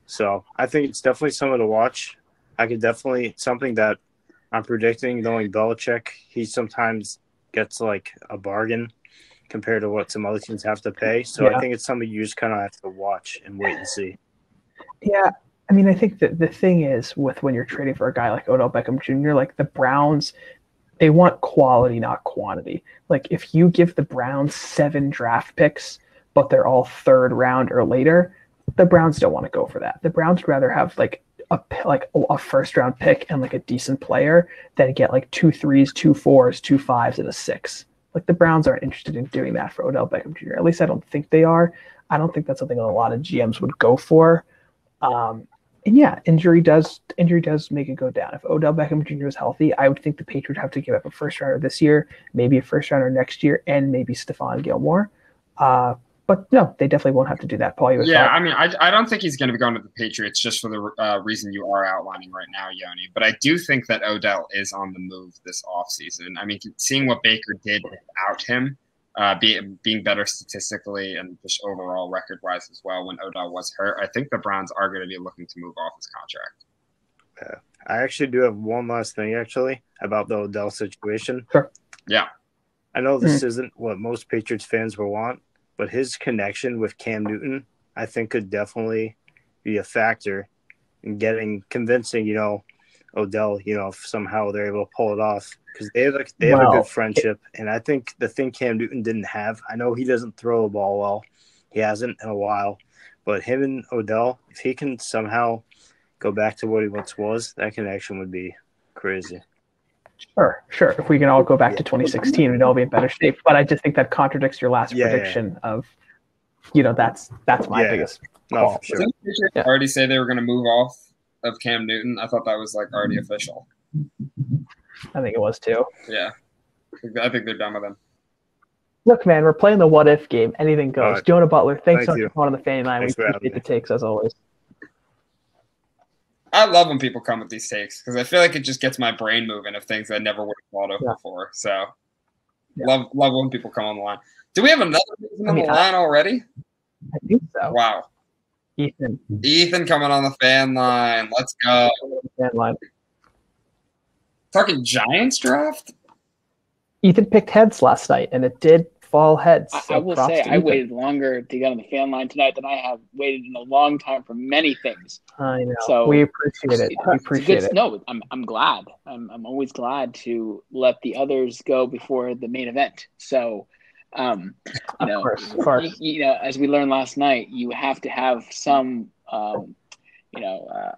So I think it's definitely something to watch. Something that I'm predicting, knowing Belichick, he sometimes gets like a bargain compared to what some other teams have to pay. So I think it's something you just kind of have to watch and wait and see. Yeah. I mean, I think that the thing is with when you're trading for a guy like Odell Beckham Jr., like the Browns, they want quality, not quantity. Like if you give the Browns 7 draft picks, but they're all third round or later, the Browns don't want to go for that. The Browns would rather have like a first round pick and like a decent player than get like 2 3s, 2 4s, 2 5s, and a 6. Like the Browns aren't interested in doing that for Odell Beckham Jr. At least I don't think they are. I don't think that's something that a lot of GMs would go for. And yeah, injury does make it go down. If Odell Beckham Jr. is healthy, I would think the Patriots have to give up a first rounder this year, maybe a first rounder next year, and maybe Stephon Gilmore. But no, they definitely won't have to do that. Paul, I mean, I don't think he's going to be going to the Patriots just for the reason you are outlining right now, Yoni. But I do think that Odell is on the move this offseason. I mean, seeing what Baker did without him, being better statistically and just overall record-wise as well when Odell was hurt, I think the Browns are going to be looking to move off his contract. I actually do have one last thing, about the Odell situation. Sure. Yeah. I know this isn't what most Patriots fans will want, but his connection with Cam Newton, I think, could definitely be a factor in convincing, Odell, if somehow they're able to pull it off. Because they have a good friendship. And I think the thing Cam Newton didn't have, I know he doesn't throw the ball well. He hasn't in a while. But him and Odell, if he can somehow go back to what he once was, that connection would be crazy. Sure. If we can all go back to 2016, we'd all be in better shape. But I just think that contradicts your last prediction of, that's my biggest call. No, for sure. Didn't the already say they were going to move off of Cam Newton? I thought that was already official. I think it was too. Yeah. I think they're done with him. Look, man, we're playing the what-if game. Anything goes. Right. Jonah Butler, thanks so Thank much you. for coming on the fan line. We Thanks for having appreciate the me. takes, as always. I love when people come with these takes because I feel like it just gets my brain moving of things I never would have thought of before. So love when people come on the line. Do we have another person on the line already? I think so. Wow. Ethan coming on the fan line. Let's go. Fan line. Talking Giants draft? Ethan picked heads last night, and it did fall heads. I will say I waited longer to get on the fan line tonight than I have waited in a long time for many things. I know. So we appreciate it. We appreciate it. No, I'm glad. I'm always glad to let the others go before the main event. So, Of course. as we learned last night, you have to have some,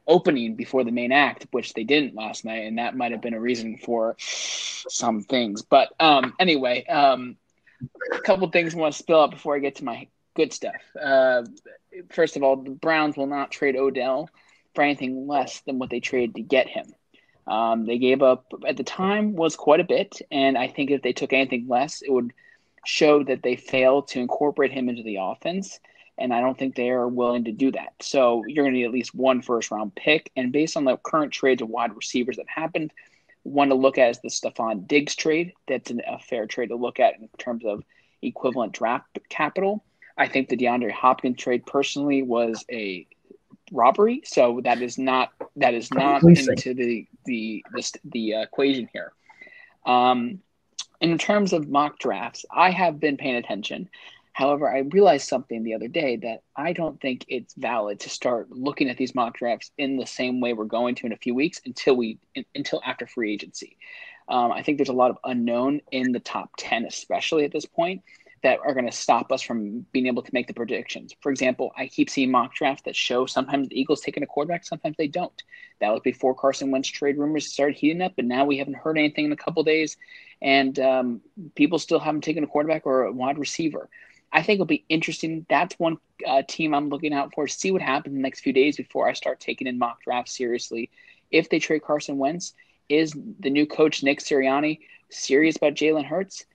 opening before the main act, which they didn't last night, and that might have been a reason for some things. But anyway, a couple things I want to spill out before I get to my good stuff. First of all, the Browns will not trade Odell for anything less than what they traded to get him. They gave up at the time was quite a bit, and I think if they took anything less, it would show that they failed to incorporate him into the offense. And I don't think they are willing to do that. So you're going to need at least one first-round pick. And based on the current trades of wide receivers that happened, one to look at is the Stephon Diggs trade. That's a fair trade to look at in terms of equivalent draft capital. I think the DeAndre Hopkins trade personally was a robbery. So that is not into the equation here. In terms of mock drafts, I have been paying attention. However, I realized something the other day that I don't think it's valid to start looking at these mock drafts in the same way we're going to in a few weeks until after free agency. I think there's a lot of unknown in the top 10, especially at this point, that are going to stop us from being able to make the predictions. For example, I keep seeing mock drafts that show sometimes the Eagles taking a quarterback, sometimes they don't. That was before Carson Wentz trade rumors started heating up, but now we haven't heard anything in a couple days, and people still haven't taken a quarterback or a wide receiver. I think it'll be interesting. That's one team I'm looking out for. See what happens in the next few days before I start taking in mock drafts seriously. If they trade Carson Wentz, is the new coach Nick Sirianni serious about Jalen Hurts?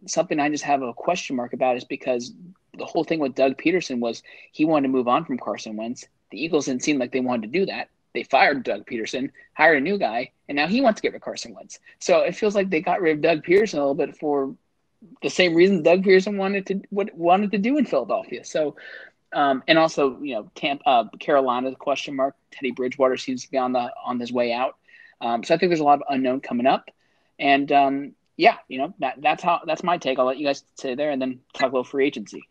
Something I just have a question mark about is because the whole thing with Doug Peterson was he wanted to move on from Carson Wentz. The Eagles didn't seem like they wanted to do that. They fired Doug Peterson, hired a new guy, and now he wants to get rid of Carson Wentz. So it feels like they got rid of Doug Peterson a little bit for the same reason Doug Peterson wanted to do in Philadelphia. So, and also, Carolina, the question mark. Teddy Bridgewater seems to be on his way out. So I think there's a lot of unknown coming up, and that's my take. I'll let you guys say there, and then talk a little free agency.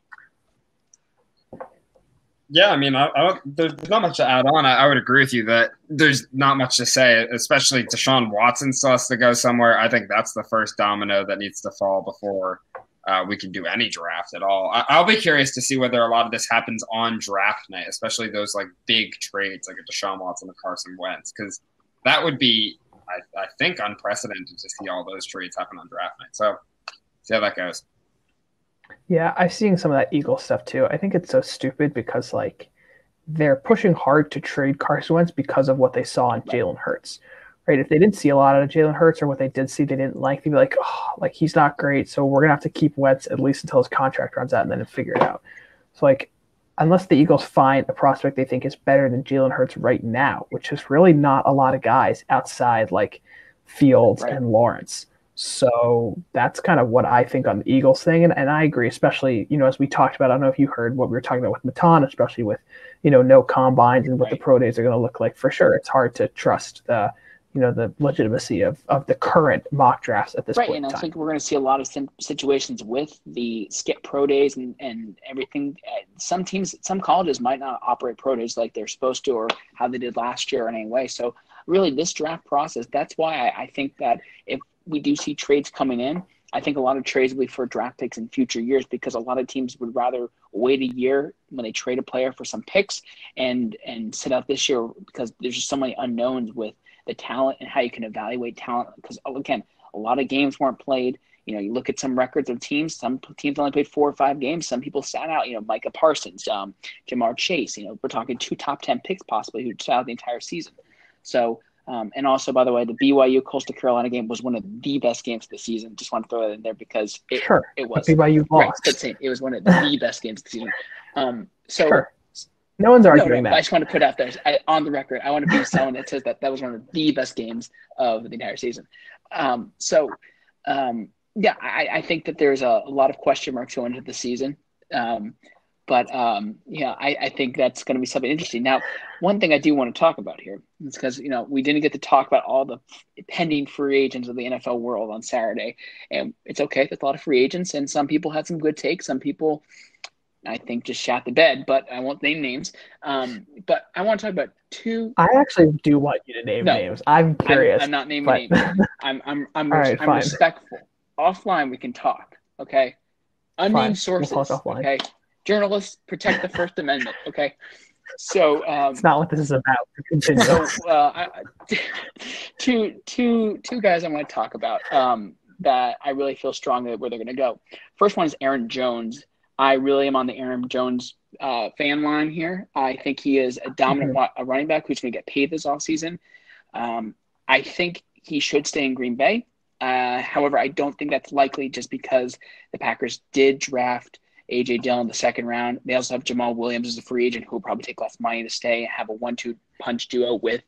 Yeah, I mean, there's not much to add on. I would agree with you that there's not much to say, especially Deshaun Watson still has to go somewhere. I think that's the first domino that needs to fall before we can do any draft at all. I'll be curious to see whether a lot of this happens on draft night, especially those like big trades like a Deshaun Watson or Carson Wentz, because that would be, I think, unprecedented to see all those trades happen on draft night. So see how that goes. Yeah, I'm seeing some of that Eagle stuff too. I think it's so stupid because they're pushing hard to trade Carson Wentz because of what they saw in Jalen Hurts, right? If they didn't see a lot out of Jalen Hurts or what they did see they didn't like, they'd be like, oh, he's not great, so we're gonna have to keep Wentz at least until his contract runs out and then figure it out. So unless the Eagles find a prospect they think is better than Jalen Hurts right now, which is really not a lot of guys outside Fields and Lawrence. So that's kind of what I think on the Eagles thing. And I agree, especially, as we talked about, I don't know if you heard what we were talking about with Matan, especially with, no combines and what the pro days are going to look like. For sure, it's hard to trust the legitimacy of the current mock drafts at this point in time. I think we're going to see a lot of situations with the skip pro days and everything. Some teams, some colleges might not operate pro days like they're supposed to or how they did last year in any way. So really this draft process, that's why I think that if we do see trades coming in, I think a lot of trades will be for draft picks in future years because a lot of teams would rather wait a year when they trade a player for some picks and sit out this year because there's just so many unknowns with the talent and how you can evaluate talent. Because, again, a lot of games weren't played. You look at some records of teams. Some teams only played 4 or 5 games. Some people sat out, Micah Parsons, Jamar Chase. We're talking 2 top 10 picks possibly who sat out the entire season. So, and also, by the way, the BYU Coastal Carolina game was one of the best games of the season. Just want to throw that in there because it was. BYU lost. Right, it was one of the best games of the season. Sure. No one's arguing that. I just want to put out there on the record. I want to be someone that says that was one of the best games of the entire season. I think that there's a lot of question marks going into the season. I think that's going to be something interesting. Now, one thing I do want to talk about here is because, we didn't get to talk about all the pending free agents of the NFL world on Saturday. And it's okay. There's a lot of free agents, and some people had some good takes. Some people, I think, just shat the bed, but I won't name names. But I want to talk about 2. I actually do want you to name names. I'm curious. I'm not naming names. I'm respectful. Offline, we can talk, okay? Unnamed sources, okay? Journalists, protect the First Amendment, okay? So It's not what this is about. Continue. So two guys I want to talk about that I really feel strongly where they're going to go. First one is Aaron Jones. I really am on the Aaron Jones fan line here. I think he is a dominant running back who's going to get paid this offseason. I think he should stay in Green Bay. However, I don't think that's likely just because the Packers did draft A.J. Dillon in the second round. They also have Jamal Williams as a free agent who will probably take less money to stay and have a 1-2 punch duo with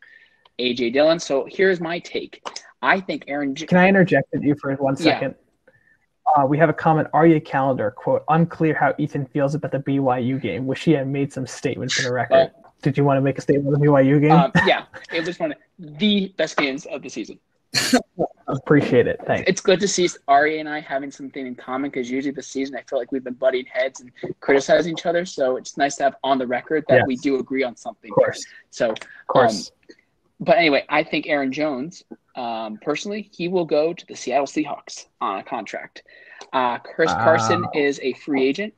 A.J. Dillon. So here's my take. I think Aaron – Can I interject with you for 1 second? Yeah. We have a comment, Arya Calendar, quote, unclear how Ethan feels about the BYU game. Wish he had made some statements for the record. Did you want to make a statement on the BYU game? Yeah, it was one of the best games of the season. Appreciate it. Thanks. It's good to see Arya and I having something in common because usually this season I feel like we've been butting heads and criticizing each other. So it's nice to have on the record that we do agree on something. Of course. So, of course. But anyway, I think Aaron Jones, personally, he will go to the Seattle Seahawks on a contract. Chris Carson is a free agent.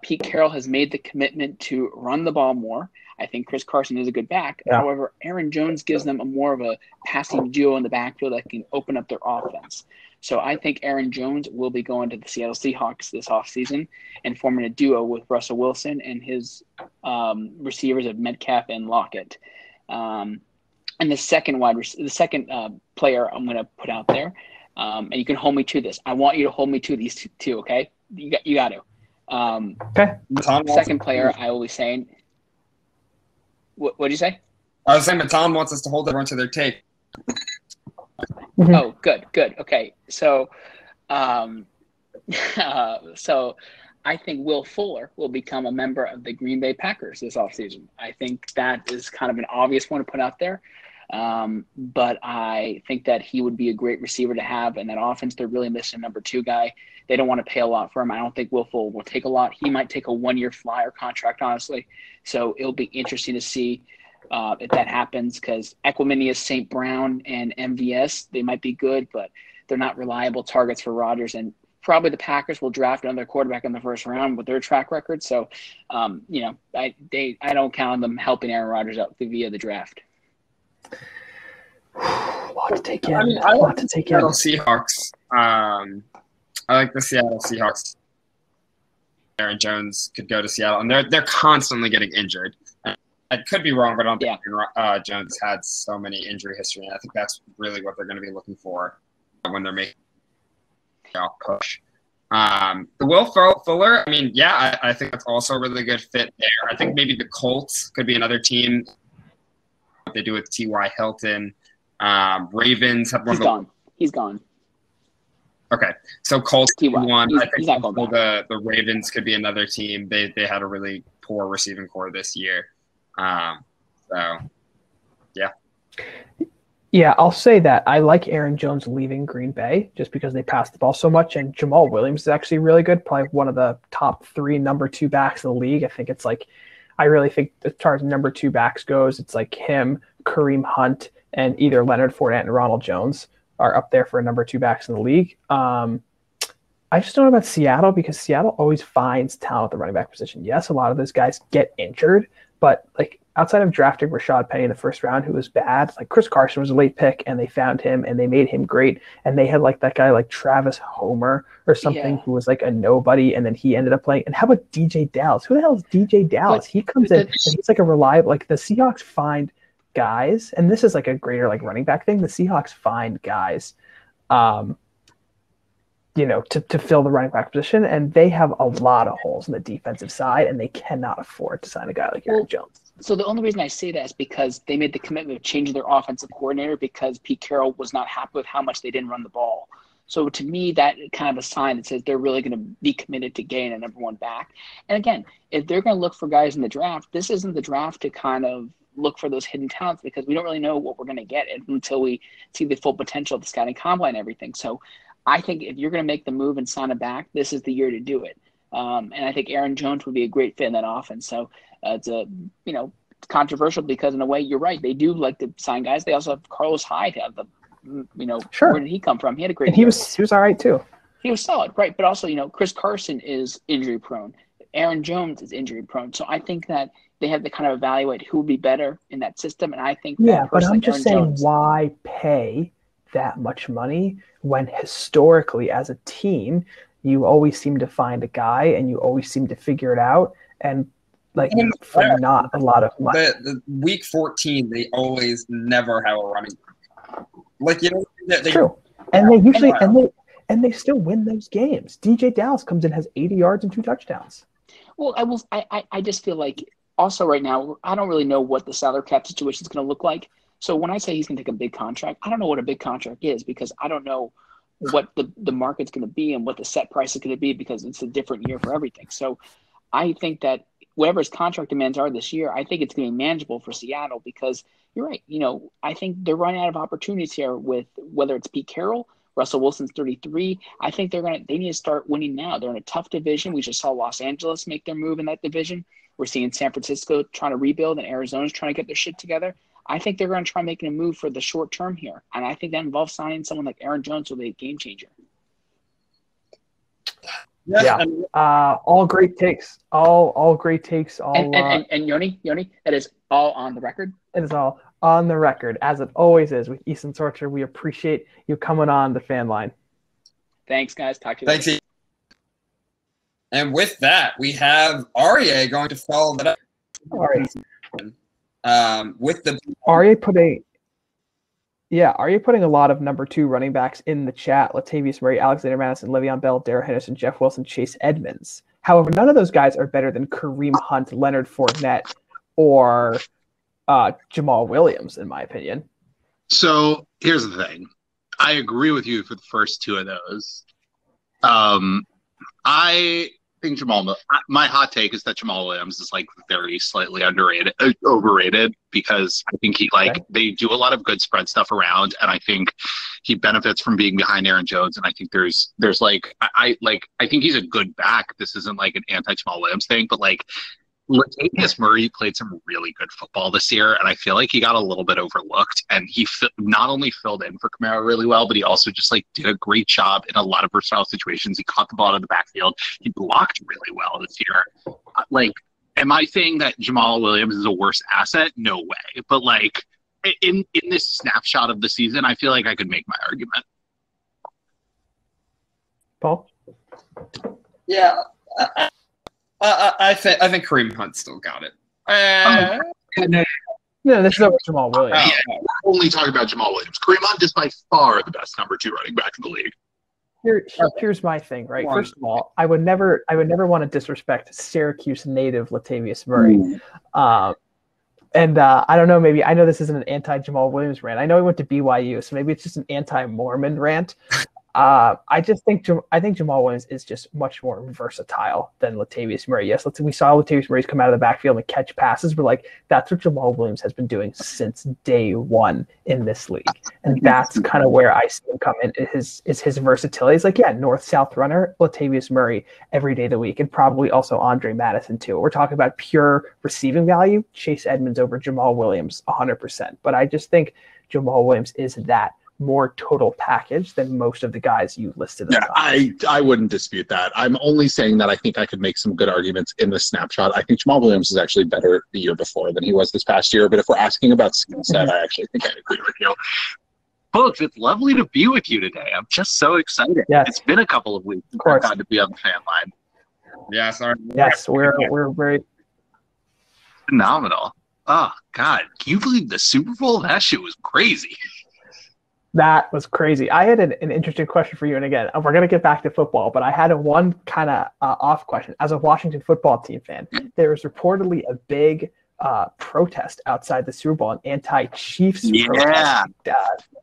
Pete Carroll has made the commitment to run the ball more. I think Chris Carson is a good back. Yeah. However, Aaron Jones gives them more of a passing duo in the backfield that can open up their offense. So I think Aaron Jones will be going to the Seattle Seahawks this offseason and forming a duo with Russell Wilson and his receivers of Metcalf and Lockett. And the second player I'm going to put out there, and you can hold me to this. I want you to hold me to these two, okay? You got to. Okay. Second player I will be saying – What did you say? I was saying that Tom wants us to hold everyone to their tape. Mm-hmm. Oh, good. Okay. So, so I think Will Fuller will become a member of the Green Bay Packers this offseason. I think that is kind of an obvious one to put out there. But I think that he would be a great receiver to have in that offense. They're really missing a number 2 guy. They don't want to pay a lot for him. I don't think Will Fuller will take a lot. He might take a 1-year flyer contract, honestly. So it'll be interesting to see if that happens because Equiminius, St. Brown, and MVS, they might be good, but they're not reliable targets for Rodgers. And probably the Packers will draft another quarterback in the first round with their track record. So, I don't count on them helping Aaron Rodgers out via the draft. A lot to take in. I mean, I like the Seattle Seahawks. I like the Seattle Seahawks. Aaron Jones could go to Seattle, and they're constantly getting injured. I could be wrong, but I don't think Jones had so many injury history, and I think that's really what they're going to be looking for when they're making a push. The Will Fuller, I mean, I think that's also a really good fit there. I think maybe the Colts could be another team. What they do with T.Y. Hilton. Ravens have one. He's gone. Okay, so Colts one. I think he's not going back. The Ravens could be another team. They had a really poor receiving core this year. Yeah, I'll say that. I like Aaron Jones leaving Green Bay just because they pass the ball so much, and Jamal Williams is actually really good, probably one of the top 3 number 2 backs in the league. I really think as far as number 2 backs goes, it's like him, Kareem Hunt, and either Leonard Fournette and Ronald Jones are up there for number 2 backs in the league. I just don't know about Seattle because Seattle always finds talent at the running back position. Yes, a lot of those guys get injured, but like outside of drafting Rashad Penny in the first round, who was bad, like Chris Carson was a late pick and they found him and they made him great. And they had like that guy like Travis Homer or something who was like a nobody. And then he ended up playing. And how about DJ Dallas? Who the hell is DJ Dallas? He comes in and he's like a reliable, like the Seahawks find guys. And this is like a greater like running back thing. The Seahawks find guys, to fill the running back position. And they have a lot of holes in the defensive side and they cannot afford to sign a guy like Aaron Jones. So the only reason I say that is because they made the commitment of changing their offensive coordinator because Pete Carroll was not happy with how much they didn't run the ball. So to me, that kind of a sign that says they're really going to be committed to getting a number 1 back. And again, if they're going to look for guys in the draft, this isn't the draft to kind of look for those hidden talents because we don't really know what we're going to get until we see the full potential of the scouting combine and everything. So I think if you're going to make the move and sign a back, this is the year to do it. And I think Aaron Jones would be a great fit in that offense. So it's controversial because in a way you're right. They do like to sign guys. They also have Carlos Hyde. Sure. Where did he come from? He had a great. And he was all right too. He was solid, right? But also, Chris Carson is injury prone. Aaron Jones is injury prone. So I think that they have to kind of evaluate who would be better in that system. And I think Yeah, that but person I'm like just Aaron saying, Jones, why pay that much money when historically, as a team, you always seem to find a guy and you always seem to figure it out, and like for not a lot of money. The week 14, they always never have a running. Like, you know, they True, and they usually and they still win those games. DJ Dallas comes in, has 80 yards and 2 touchdowns. well, I just feel like also right now, I don't really know what the salary cap situation is going to look like. So when I say he's going to take a big contract, I don't know what a big contract is because I don't know what the market's going to be and what the set price is going to be because it's a different year for everything. So I think that whatever his contract demands are this year, I think it's going to be manageable for Seattle because you're right. You know, I think they're running out of opportunities here with whether it's Pete Carroll, Russell Wilson's 33. I think they need to start winning now. They're in a tough division. We just saw Los Angeles make their move in that division. We're seeing San Francisco trying to rebuild and Arizona's trying to get their shit together. I think they're going to try making a move for the short term here. And I think that involves signing someone like Aaron Jones who will be a game changer. Yeah. All great takes. All great takes. And Yoni, that is all on the record. It is all on the record, as it always is with Easton Sorcher. We appreciate you coming on the fan line. Thanks, guys. Talk to you later. Thanks. And with that, we have Aryeh going to follow that up. With the Aryeh putting a lot of number 2 running backs in the chat: Latavius Murray, Alexander Madison, Le'Veon Bell, Darrell Henderson, Jeff Wilson, Chase Edmonds. However, none of those guys are better than Kareem Hunt, Leonard Fournette, or Jamal Williams, in my opinion. So here's the thing. I agree with you for the first 2 of those. I think my hot take is that Jamal Williams is like very slightly overrated because I think they do a lot of good spread stuff around, and I think he benefits from being behind Aaron Jones. And I think there's I think he's a good back. This isn't like an anti-Jamal Williams thing, but like Latavius Murray played some really good football this year, and I feel like he got a little bit overlooked. And he not only filled in for Kamara really well, but he also just like did a great job in a lot of versatile situations. He caught the ball in the backfield. He blocked really well this year. Am I saying that Jamal Williams is a worse asset? No way. But like in this snapshot of the season, I feel like I could make my argument. Paul? Yeah. I think Kareem Hunt still got it. No, this is over Jamal Williams. Yeah, we're only talking about Jamal Williams. Kareem Hunt is by far the best number 2 running back in the league. Here's my thing, right? First of all, I would never want to disrespect Syracuse native Latavius Murray. I don't know, maybe I know this isn't an anti-Jamal Williams rant. I know he went to BYU, so maybe it's just an anti-Mormon rant. I think Jamal Williams is just much more versatile than Latavius Murray. Yes, we saw Latavius Murray come out of the backfield and catch passes, but like that's what Jamal Williams has been doing since day one in this league, and that's kind of where I see him come in. Is his versatility? It's like north-south runner, Latavius Murray every day of the week, and probably also Andre Madison too. We're talking about pure receiving value. Chase Edmonds over Jamal Williams, 100%. But I just think Jamal Williams is that more total package than most of the guys you listed. Yeah, I wouldn't dispute that. I'm only saying that I think I could make some good arguments in the snapshot. I think Jamal Williams is actually better the year before than he was this past year. But if we're asking about skill set, I actually think I agree with you. Folks, it's lovely to be with you today. I'm just so excited. Yes. It's been a couple of weeks since I've gotten to be on the fan line. Yeah, sorry. Yes, we're very phenomenal. Oh, God. Can you believe the Super Bowl? That shit was crazy. That was crazy. I had an interesting question for you. And again, we're going to get back to football, but I had one kind of off question. As a Washington football team fan, there was reportedly a big protest outside the Super Bowl, an anti-Chiefs protest.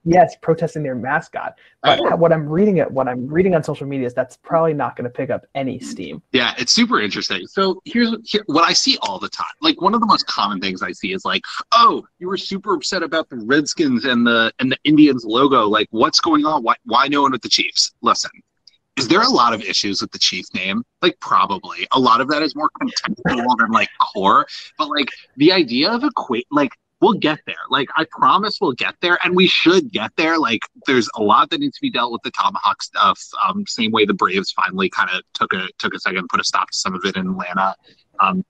Yes, protesting their mascot. But what I'm reading on social media is that's probably not going to pick up any steam. Yeah, it's super interesting. So here's what I see all the time. Like one of the most common things I see is like, oh, you were super upset about the Redskins and the Indians logo. Like, what's going on? Why no one with the Chiefs? Listen. Is there a lot of issues with the Chief name? Like, probably. A lot of that is more contextual than, like, core. But, like, the idea of we'll get there. Like, I promise we'll get there, and we should get there. Like, there's a lot that needs to be dealt with the Tomahawk stuff. Same way the Braves finally kind of took a second and put a stop to some of it in Atlanta.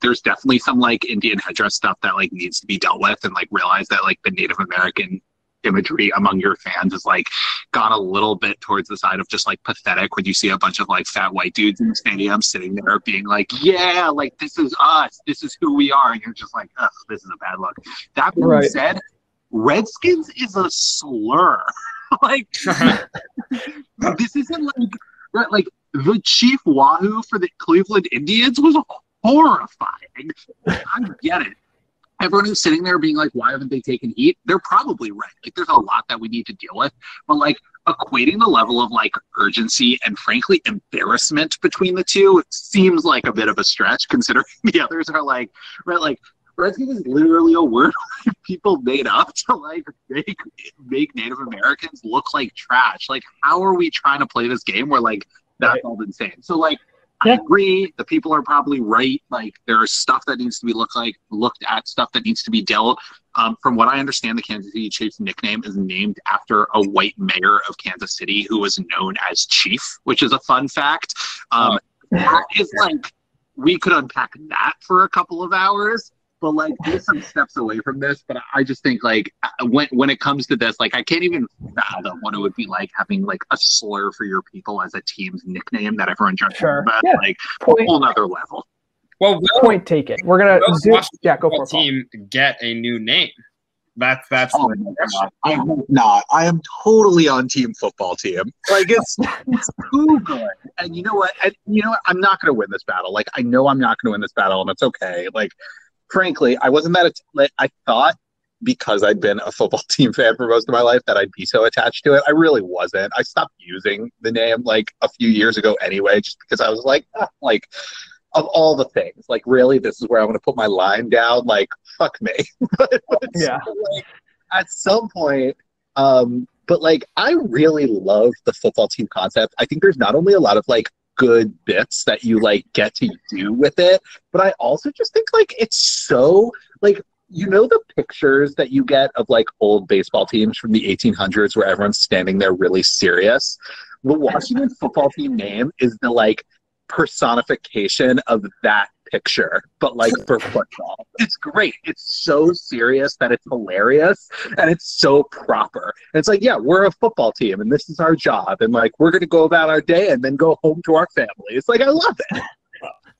There's definitely some like Indian headdress stuff that like needs to be dealt with, and like realize that like the Native American imagery among your fans is like gone a little bit towards the side of just like pathetic when you see a bunch of like fat white dudes in the stadium sitting there being like, yeah, like this is us, this is who we are, and you're just like, ugh, this is a bad look. That being said, Redskins is a slur. Like this isn't like the Chief Wahoo for the Cleveland Indians was horrifying. I get it. Everyone who's sitting there being like, why haven't they taken heat? They're probably right. Like, there's a lot that we need to deal with. But, like, equating the level of, like, urgency and, frankly, embarrassment between the two seems like a bit of a stretch, considering the others are, like, right, like, Redskins is literally a word people made up to, like, make Native Americans look like trash. Like, how are we trying to play this game where, like, that's all insane? So, like, I agree. The people are probably right. Like, there's stuff that needs to be looked at, stuff that needs to be dealt. From what I understand, the Kansas City Chiefs nickname is named after a white mayor of Kansas City who was known as Chief, which is a fun fact. That is like, we could unpack that for a couple of hours. But like, there's some steps away from this. But I just think like when it comes to this, like I can't even fathom what it would be like having like a slur for your people as a team's nickname that everyone judges about. Yeah. Like a whole nother level. Well, point taken. We're gonna go for a team get a new name. That's oh my God. I hope not. I am totally on team football team. Like it's too good. And you know what? I'm not going to win this battle. Like I know I'm not going to win this battle, and it's okay. Like frankly, I wasn't that. I thought because I'd been a football team fan for most of my life that I'd be so attached to it. I really wasn't. I stopped using the name like a few years ago anyway, just because I was like, of all the things, like really, this is where I'm going to put my line down. Like, fuck me. Yeah. So, like, at some point, but like, I really love the football team concept. I think there's not only a lot of like good bits that you like get to do with it, but I also just think like it's so like, you know, the pictures that you get of like old baseball teams from the 1800s where everyone's standing there really serious. The Washington football team name is the like personification of that picture, but like for football. It's great. It's so serious that it's hilarious, and it's so proper. And it's like, yeah, we're a football team and this is our job, and like we're gonna go about our day and then go home to our family. It's like, I love it.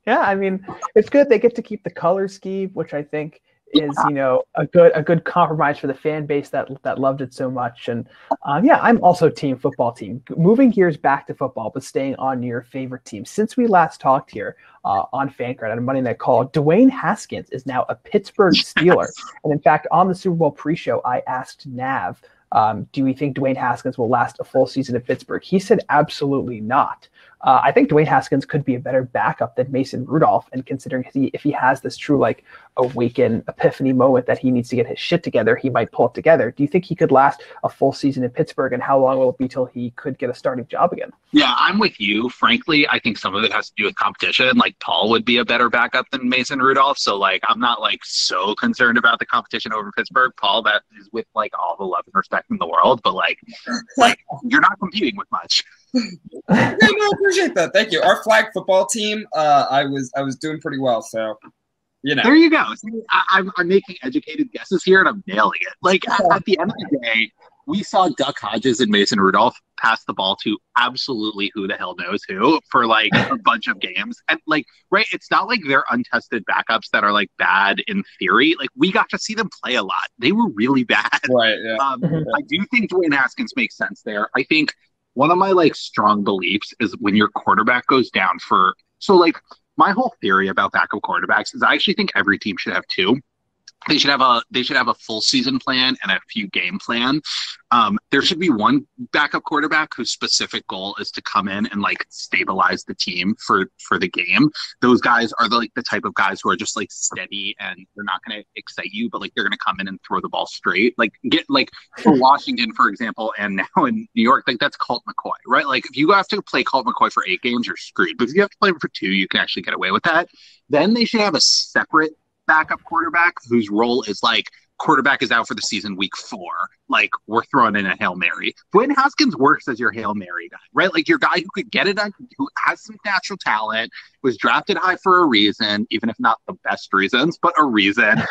Yeah, I mean, it's good they get to keep the color scheme, which I think is, you know, a good compromise for the fan base that loved it so much. And yeah, I'm also team football team. Moving gears back to football, but staying on your favorite team. Since we last talked here on FanCard on Monday Night Call, Dwayne Haskins is now a Pittsburgh Steeler. And in fact, on the Super Bowl pre-show, I asked Nav, do we think Dwayne Haskins will last a full season at Pittsburgh? He said absolutely not. I think Dwayne Haskins could be a better backup than Mason Rudolph, and considering if he has this true like awaken epiphany moment that he needs to get his shit together, he might pull it together. Do you think he could last a full season in Pittsburgh, and how long will it be till he could get a starting job again? Yeah, I'm with you. Frankly, I think some of it has to do with competition. Like Paul would be a better backup than Mason Rudolph, so like I'm not like so concerned about the competition over Pittsburgh. Paul, that is with like all the love and respect in the world, but like you're not competing with much. Yeah, no, I appreciate that. Thank you. Our flag football team, I was doing pretty well, so you know. There you go. See, I'm making educated guesses here, and I'm nailing it. Like at the end of the day, we saw Duck Hodges and Mason Rudolph pass the ball to absolutely who the hell knows who for like a bunch of games, and like right, it's not like they're untested backups that are like bad in theory. Like we got to see them play a lot. They were really bad. Right. Yeah. I do think Dwayne Haskins makes sense there. I think one of my like strong beliefs is when your quarterback goes down so like my whole theory about backup quarterbacks is I actually think every team should have two. They should have a full season plan and a few game plan. There should be one backup quarterback whose specific goal is to come in and like stabilize the team for the game. Those guys are the type of guys who are just like steady, and they're not going to excite you, but like they're going to come in and throw the ball straight. Like get like for Washington, for example, and now in New York, like that's Colt McCoy, right? Like if you have to play Colt McCoy for 8 games, you're screwed. But if you have to play him for 2, you can actually get away with that. Then they should have a separate backup quarterback whose role is like quarterback is out for the season week 4. Like, we're throwing in a Hail Mary. Dwayne Haskins works as your Hail Mary guy, right? Like, your guy who could get it on, who has some natural talent, was drafted high for a reason, even if not the best reasons, but a reason.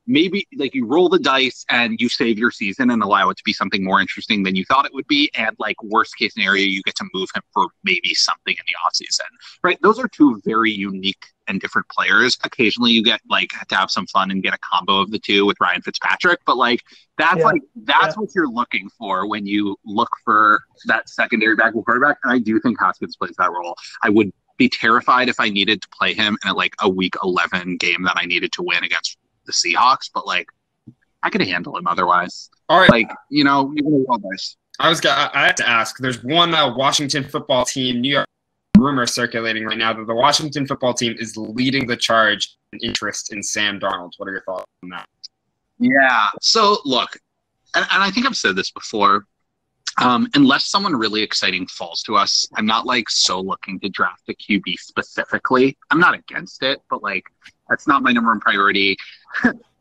Maybe like you roll the dice and you save your season and allow it to be something more interesting than you thought it would be. And like worst case scenario, you get to move him for maybe something in the offseason, right? Those are two very unique and different players. Occasionally you get like to have some fun and get a combo of the two with Ryan Fitzpatrick, but like that's what you're looking for when you look for that secondary backup quarterback. And I do think Haskins plays that role. I would be terrified if I needed to play him in like a week 11 game that I needed to win against the Seahawks, but like I could handle him otherwise. All right, like you're gonna roll dice. I have to ask. There's one Washington football team, New York, rumor circulating right now that the Washington football team is leading the charge in interest in Sam Darnold. What are your thoughts on that? Yeah. So look, and I think I've said this before. Unless someone really exciting falls to us, I'm not like so looking to draft a QB specifically. I'm not against it, but like that's not my number one priority.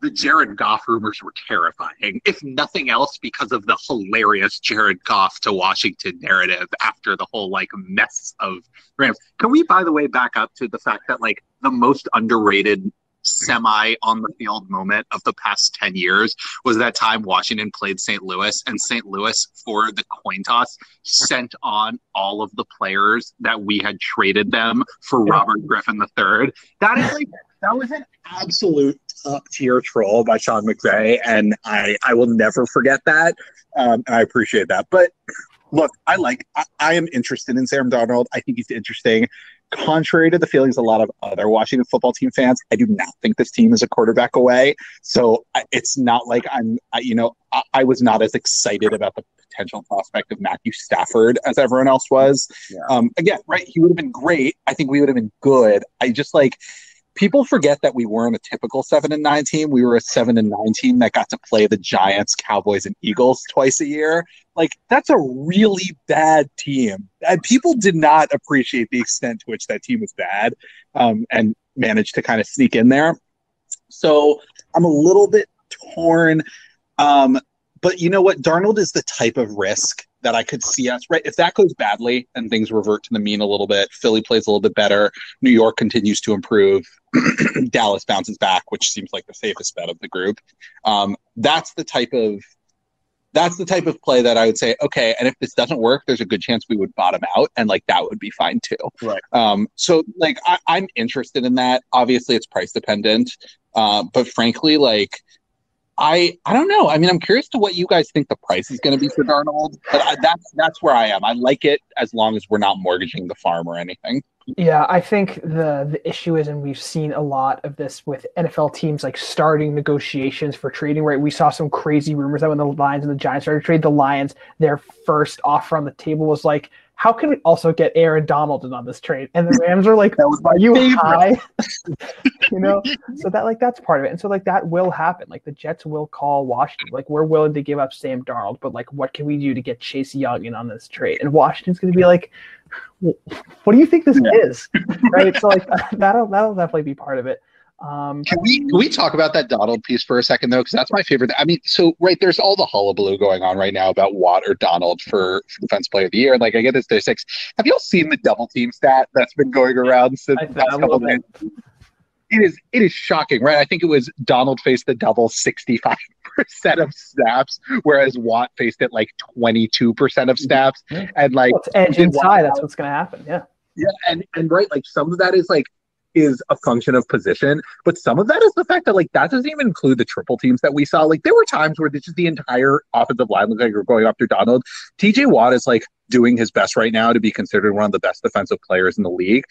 The Jared Goff rumors were terrifying, if nothing else, because of the hilarious Jared Goff to Washington narrative after the whole like mess of Rams. Can we, by the way, back up to the fact that like the most underrated semi on the field moment of the past 10 years was that time Washington played St. Louis, and St. Louis for the coin toss sent on all of the players that we had traded them for Robert Griffin III. That was an absolute top tier troll by Sean McVay, and I will never forget that. I appreciate that. But look, I am interested in Sam Darnold. I think he's interesting. Contrary to the feelings of a lot of other Washington football team fans, I do not think this team is a quarterback away. So it's not like I was not as excited about the potential prospect of Matthew Stafford as everyone else was. Yeah. Again, right, he would have been great. I think we would have been good. I just like people forget that we weren't a typical 7-9 team. We were a 7-9 team that got to play the Giants, Cowboys, and Eagles twice a year. Like, that's a really bad team. And people did not appreciate the extent to which that team was bad and managed to kind of sneak in there. So I'm a little bit torn. But you know what? Darnold is the type of risk that I could see us, right? If that goes badly and things revert to the mean a little bit, Philly plays a little bit better, New York continues to improve, Dallas bounces back, which seems like the safest bet of the group. That's the type of play that I would say, okay, and if this doesn't work, there's a good chance we would bottom out, and like that would be fine too. Right. So like I'm interested in that. Obviously, it's price dependent, but frankly, like I don't know. I mean, I'm curious to what you guys think the price is going to be for Darnold, but that's where I am. I like it as long as we're not mortgaging the farm or anything. Yeah, I think the issue is, and we've seen a lot of this with NFL teams like starting negotiations for trading, right? We saw some crazy rumors that when the Lions and the Giants started to trade, the Lions, their first offer on the table was like, how can we also get Aaron Donald in on this trade? And the Rams are like, are you high? So that's part of it. And so like that will happen. Like the Jets will call Washington. Like we're willing to give up Sam Darnold, but like what can we do to get Chase Young in on this trade? And Washington's going to be like, what do you think this is? Right? So like that'll definitely be part of it. Can we talk about that Donald piece for a second though? Because that's my favorite. I mean, so right, there's all the hullabaloo going on right now about Watt or Donald for Defense Player of the Year. Like I get this, there's 6. Have y'all seen the double team stat that's been going around since the past couple of days? It is shocking, right? I think it was Donald faced the double 65% of snaps, whereas Watt faced it like 22% of snaps. And like it's edge inside, that's what's going to happen. Yeah. Yeah, and right, like some of that is a function of position, but some of that is the fact that like that doesn't even include the triple teams that we saw. Like there were times where this is the entire offensive line looked like you're going after Donald. TJ Watt is like doing his best right now to be considered one of the best defensive players in the league.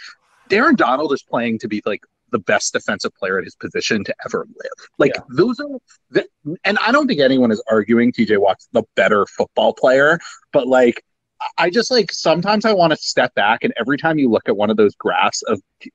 Aaron Donald is playing to be like the best defensive player at his position to ever live. Like those are and I don't think anyone is arguing TJ Watt's the better football player, but like I just like sometimes I want to step back, and every time you look at one of those graphs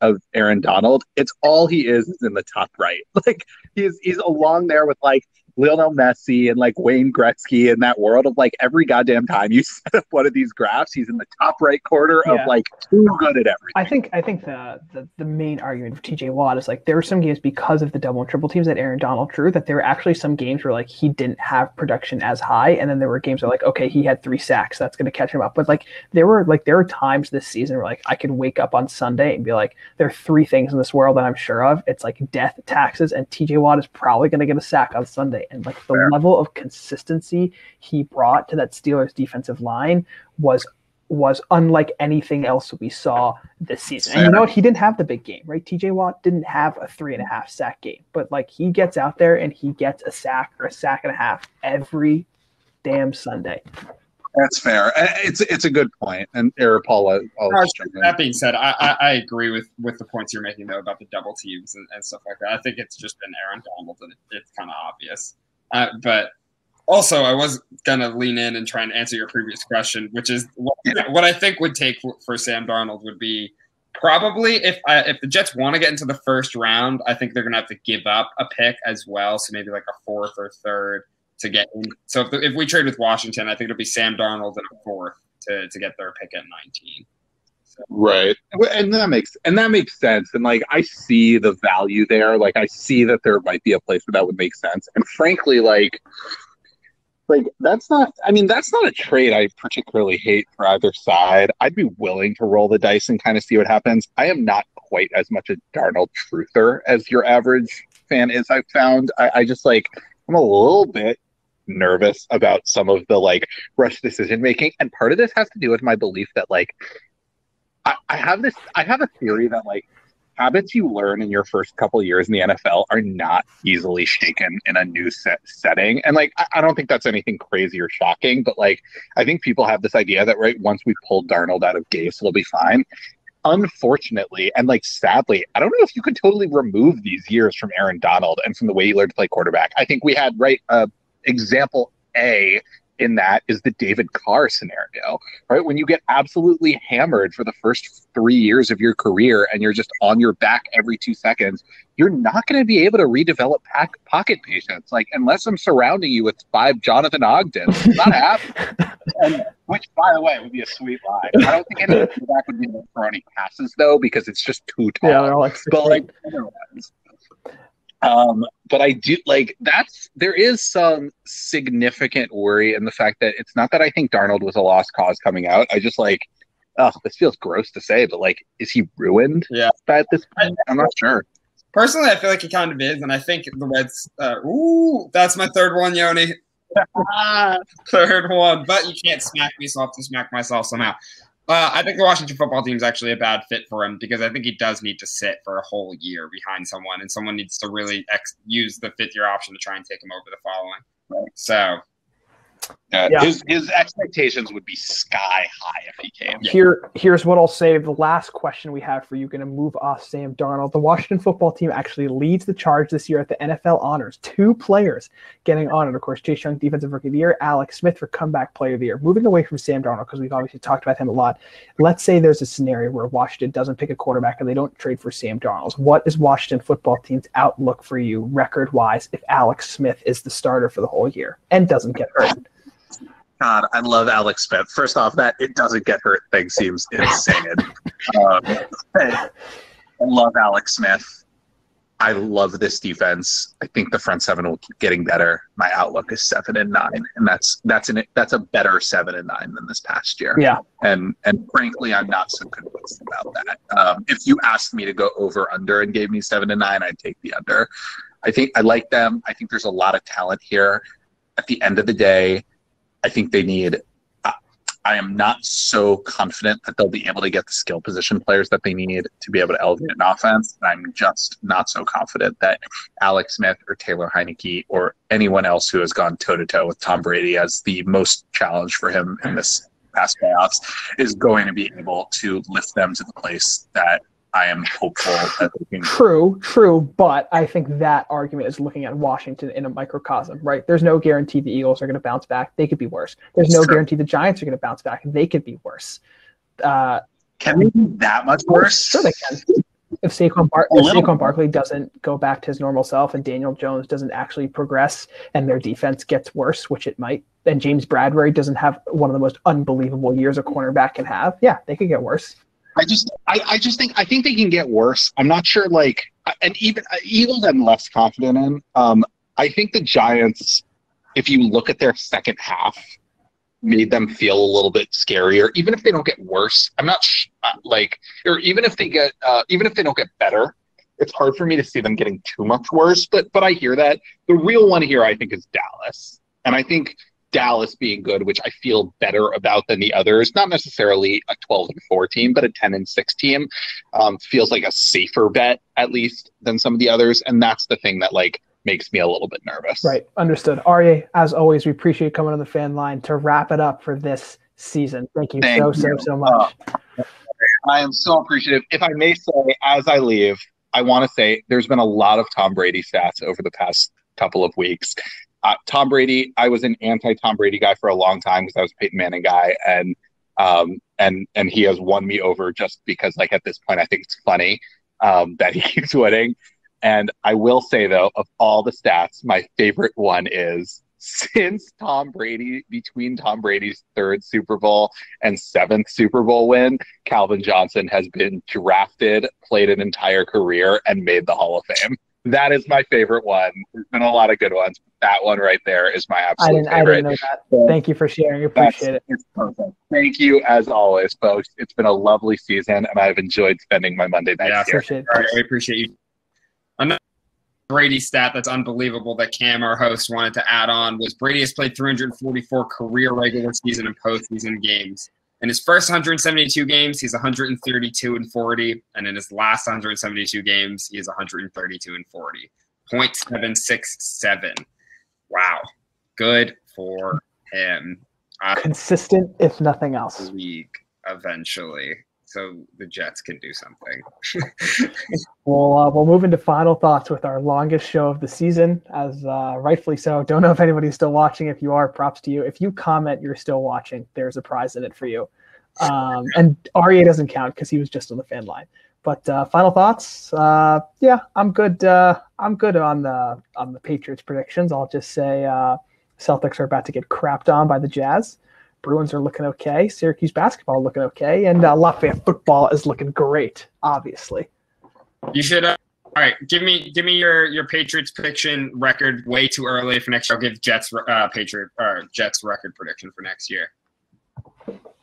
of Aaron Donald, it's all he is in the top right. Like he's along there with like Lionel Messi and like Wayne Gretzky in that world of like every goddamn time you set up one of these graphs, he's in the top right corner of like too good at everything. I think the main argument for TJ Watt is like there were some games because of the double and triple teams that Aaron Donald drew that there were actually some games where like he didn't have production as high, and then there were games where like okay he had 3 sacks, that's going to catch him up. But like there were times this season where like I could wake up on Sunday and be like there are 3 things in this world that I'm sure of. It's like death, taxes, and TJ Watt is probably going to get a sack on Sunday. And like the level of consistency he brought to that Steelers defensive line was unlike anything else we saw this season. And you know what? He didn't have the big game, right? TJ Watt didn't have a 3.5 sack game, but like he gets out there and he gets a sack or a sack and a half every damn Sunday. That's fair. It's a good point. And Paul, that being said, I agree with the points you're making though about the double teams and stuff like that. I think it's just been Aaron Donald, and it's kind of obvious. But also, I was gonna lean in and try and answer your previous question, which is what I think would take for Sam Darnold would be probably if the Jets want to get into the first round, I think they're gonna have to give up a pick as well. So maybe like a 4th or 3rd. To get in. So if we trade with Washington, I think it'll be Sam Darnold and a 4th to get their pick at 19. So. Right, and that makes sense. And like I see the value there. Like I see that there might be a place where that would make sense. And frankly, like that's not a trade I particularly hate for either side. I'd be willing to roll the dice and kind of see what happens. I am not quite as much a Darnold truther as your average fan is. I've found. I just like I'm a little bit nervous about some of the like rush decision making, and part of this has to do with my belief that like I have a theory that like habits you learn in your first couple years in the NFL are not easily shaken in a new setting. And like I don't think that's anything crazy or shocking, but like I think people have this idea that right once we pull Darnold out of Gase, it'll be fine. Unfortunately, and like sadly, I don't know if you could totally remove these years from Aaron Donald and from the way he learned to play quarterback. I think we had example A in that is the David Carr scenario, right? When you get absolutely hammered for the first 3 years of your career and you're just on your back every 2 seconds, you're not going to be able to redevelop pocket patience. Like, unless I'm surrounding you with 5 Jonathan Ogdens, it's not happening. And which, by the way, would be a sweet line. I don't think any quarterback would be able to throw any passes, though, because it's just too tall. Yeah, they're all like 6 but like, otherwise. But I do like there is some significant worry in the fact that it's not that I think Darnold was a lost cause coming out. I just like, this feels gross to say, but like, is he ruined? Yeah. At this point? I'm not sure. Personally, I feel like he kind of is, and I think the Reds. That's my 3rd one, Yoni. 3rd one, but you can't smack me, so I'll have to smack myself somehow. I think the Washington football team is actually a bad fit for him because I think he does need to sit for a whole year behind someone, and someone needs to really use the 5th-year option to try and take him over the following. Right. So, his expectations would be sky high if he came. Here's what I'll say. The last question we have for you, going to move off Sam Darnold. The Washington football team actually leads the charge this year at the NFL honors. 2 players getting honored. Of course, Chase Young, Defensive Rookie of the Year, Alex Smith for Comeback Player of the Year. Moving away from Sam Darnold, because we've obviously talked about him a lot. Let's say there's a scenario where Washington doesn't pick a quarterback and they don't trade for Sam Darnold. What is Washington football team's outlook for you record-wise if Alex Smith is the starter for the whole year and doesn't get hurt? God, I love Alex Smith. First off, that it doesn't get hurt thing seems insane. I love Alex Smith. I love this defense. I think the front 7 will keep getting better. My outlook is 7-9, and that's a better 7-9 than this past year. Yeah, and frankly, I'm not so convinced about that. If you asked me to go over under and gave me 7-9, I'd take the under. I think I like them. I think there's a lot of talent here. At the end of the day, I think they need I am not so confident that they'll be able to get the skill position players that they need to be able to elevate an offense. I'm just not so confident that Alex Smith or Taylor Heineke or anyone else who has gone toe-to-toe with Tom Brady as the most challenge for him in this past playoffs is going to be able to lift them to the place that I am hopeful that they can. True, but I think that argument is looking at Washington in a microcosm, right? There's no guarantee the Eagles are going to bounce back. They could be worse. There's no guarantee the Giants are going to bounce back. They could be worse. Can they be that much worse? Sure they can. if Saquon Barkley doesn't go back to his normal self and Daniel Jones doesn't actually progress and their defense gets worse, which it might, and James Bradbury doesn't have one of the most unbelievable years a cornerback can have, yeah, they could get worse. I think they can get worse. I'm not sure, like, and even Eagles I'm less confident in. I think the Giants, if you look at their second half, made them feel a little bit scarier. Even if they don't get worse, I'm not or even if they don't get better, it's hard for me to see them getting too much worse. But I hear that. The real one here, I think, is Dallas, and I think Dallas being good, which I feel better about than the others. Not necessarily a 12-4 team, but a 10-6 team feels like a safer bet at least than some of the others, and that's the thing that like makes me a little bit nervous. Right, understood. Aryeh, as always, we appreciate you coming on the fan line to wrap it up for this season. Thank you so much. I am so appreciative. If I may say, as I leave, I want to say there's been a lot of Tom Brady stats over the past couple of weeks. Tom Brady, I was an anti-Tom Brady guy for a long time because I was a Peyton Manning guy, and he has won me over just because, like, at this point, I think it's funny that he keeps winning. And I will say, though, of all the stats, my favorite one is since between Tom Brady's third Super Bowl and seventh Super Bowl win, Calvin Johnson has been drafted, played an entire career, and made the Hall of Fame. That is my favorite one. There's been a lot of good ones. That one right there is my absolute favorite. I didn't know that. So thank you for sharing. Appreciate it. It's perfect. Thank you, as always, folks. It's been a lovely season, and I've enjoyed spending my Monday nights here. I appreciate you. Another Brady stat that's unbelievable that Cam, our host, wanted to add on was Brady has played 344 career regular season and postseason games. In his first 172 games, he's 132-40, and in his last 172 games, he is 132-40. 0.767. Wow. Good for him. Consistent, if nothing else. League eventually, so the Jets can do something. We'll move into final thoughts with our longest show of the season, as rightfully so. Don't know if anybody's still watching. If you are, props to you. If you comment you're still watching, there's a prize in it for you. And Aryeh doesn't count because he was just on the fan line. But final thoughts? Yeah, I'm good. I'm good on the Patriots predictions. I'll just say Celtics are about to get crapped on by the Jazz. Bruins are looking okay. Syracuse basketball looking okay, and Lafayette football is looking great. Obviously, you should. All right, give me your Patriots prediction record. Way too early for next year. I'll give Jets Jets record prediction for next year.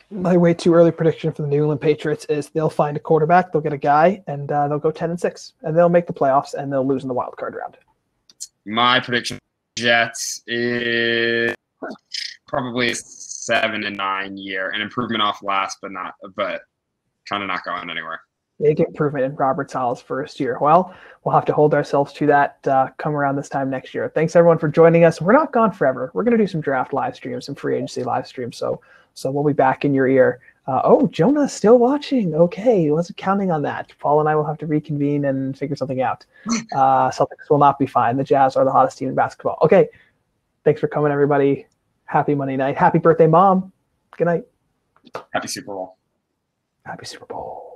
My way too early prediction for the New England Patriots is they'll find a quarterback, they'll get a guy, and they'll go 10-6, and they'll make the playoffs, and they'll lose in the wild card round. My prediction for Jets is probably a 7-9 year, an improvement off last, but kind of not going anywhere. Big improvement in Robert Sala's first year. Well, we'll have to hold ourselves to that come around this time next year. Thanks, everyone, for joining us. We're not gone forever. We're going to do some draft live streams, some free agency live streams, so we'll be back in your ear. Jonah's still watching. Okay, wasn't counting on that. Paul and I will have to reconvene and figure something out. Celtics will not be fine. The Jazz are the hottest team in basketball. Okay, thanks for coming, everybody. Happy Monday night. Happy birthday, Mom. Good night. Happy Super Bowl. Happy Super Bowl.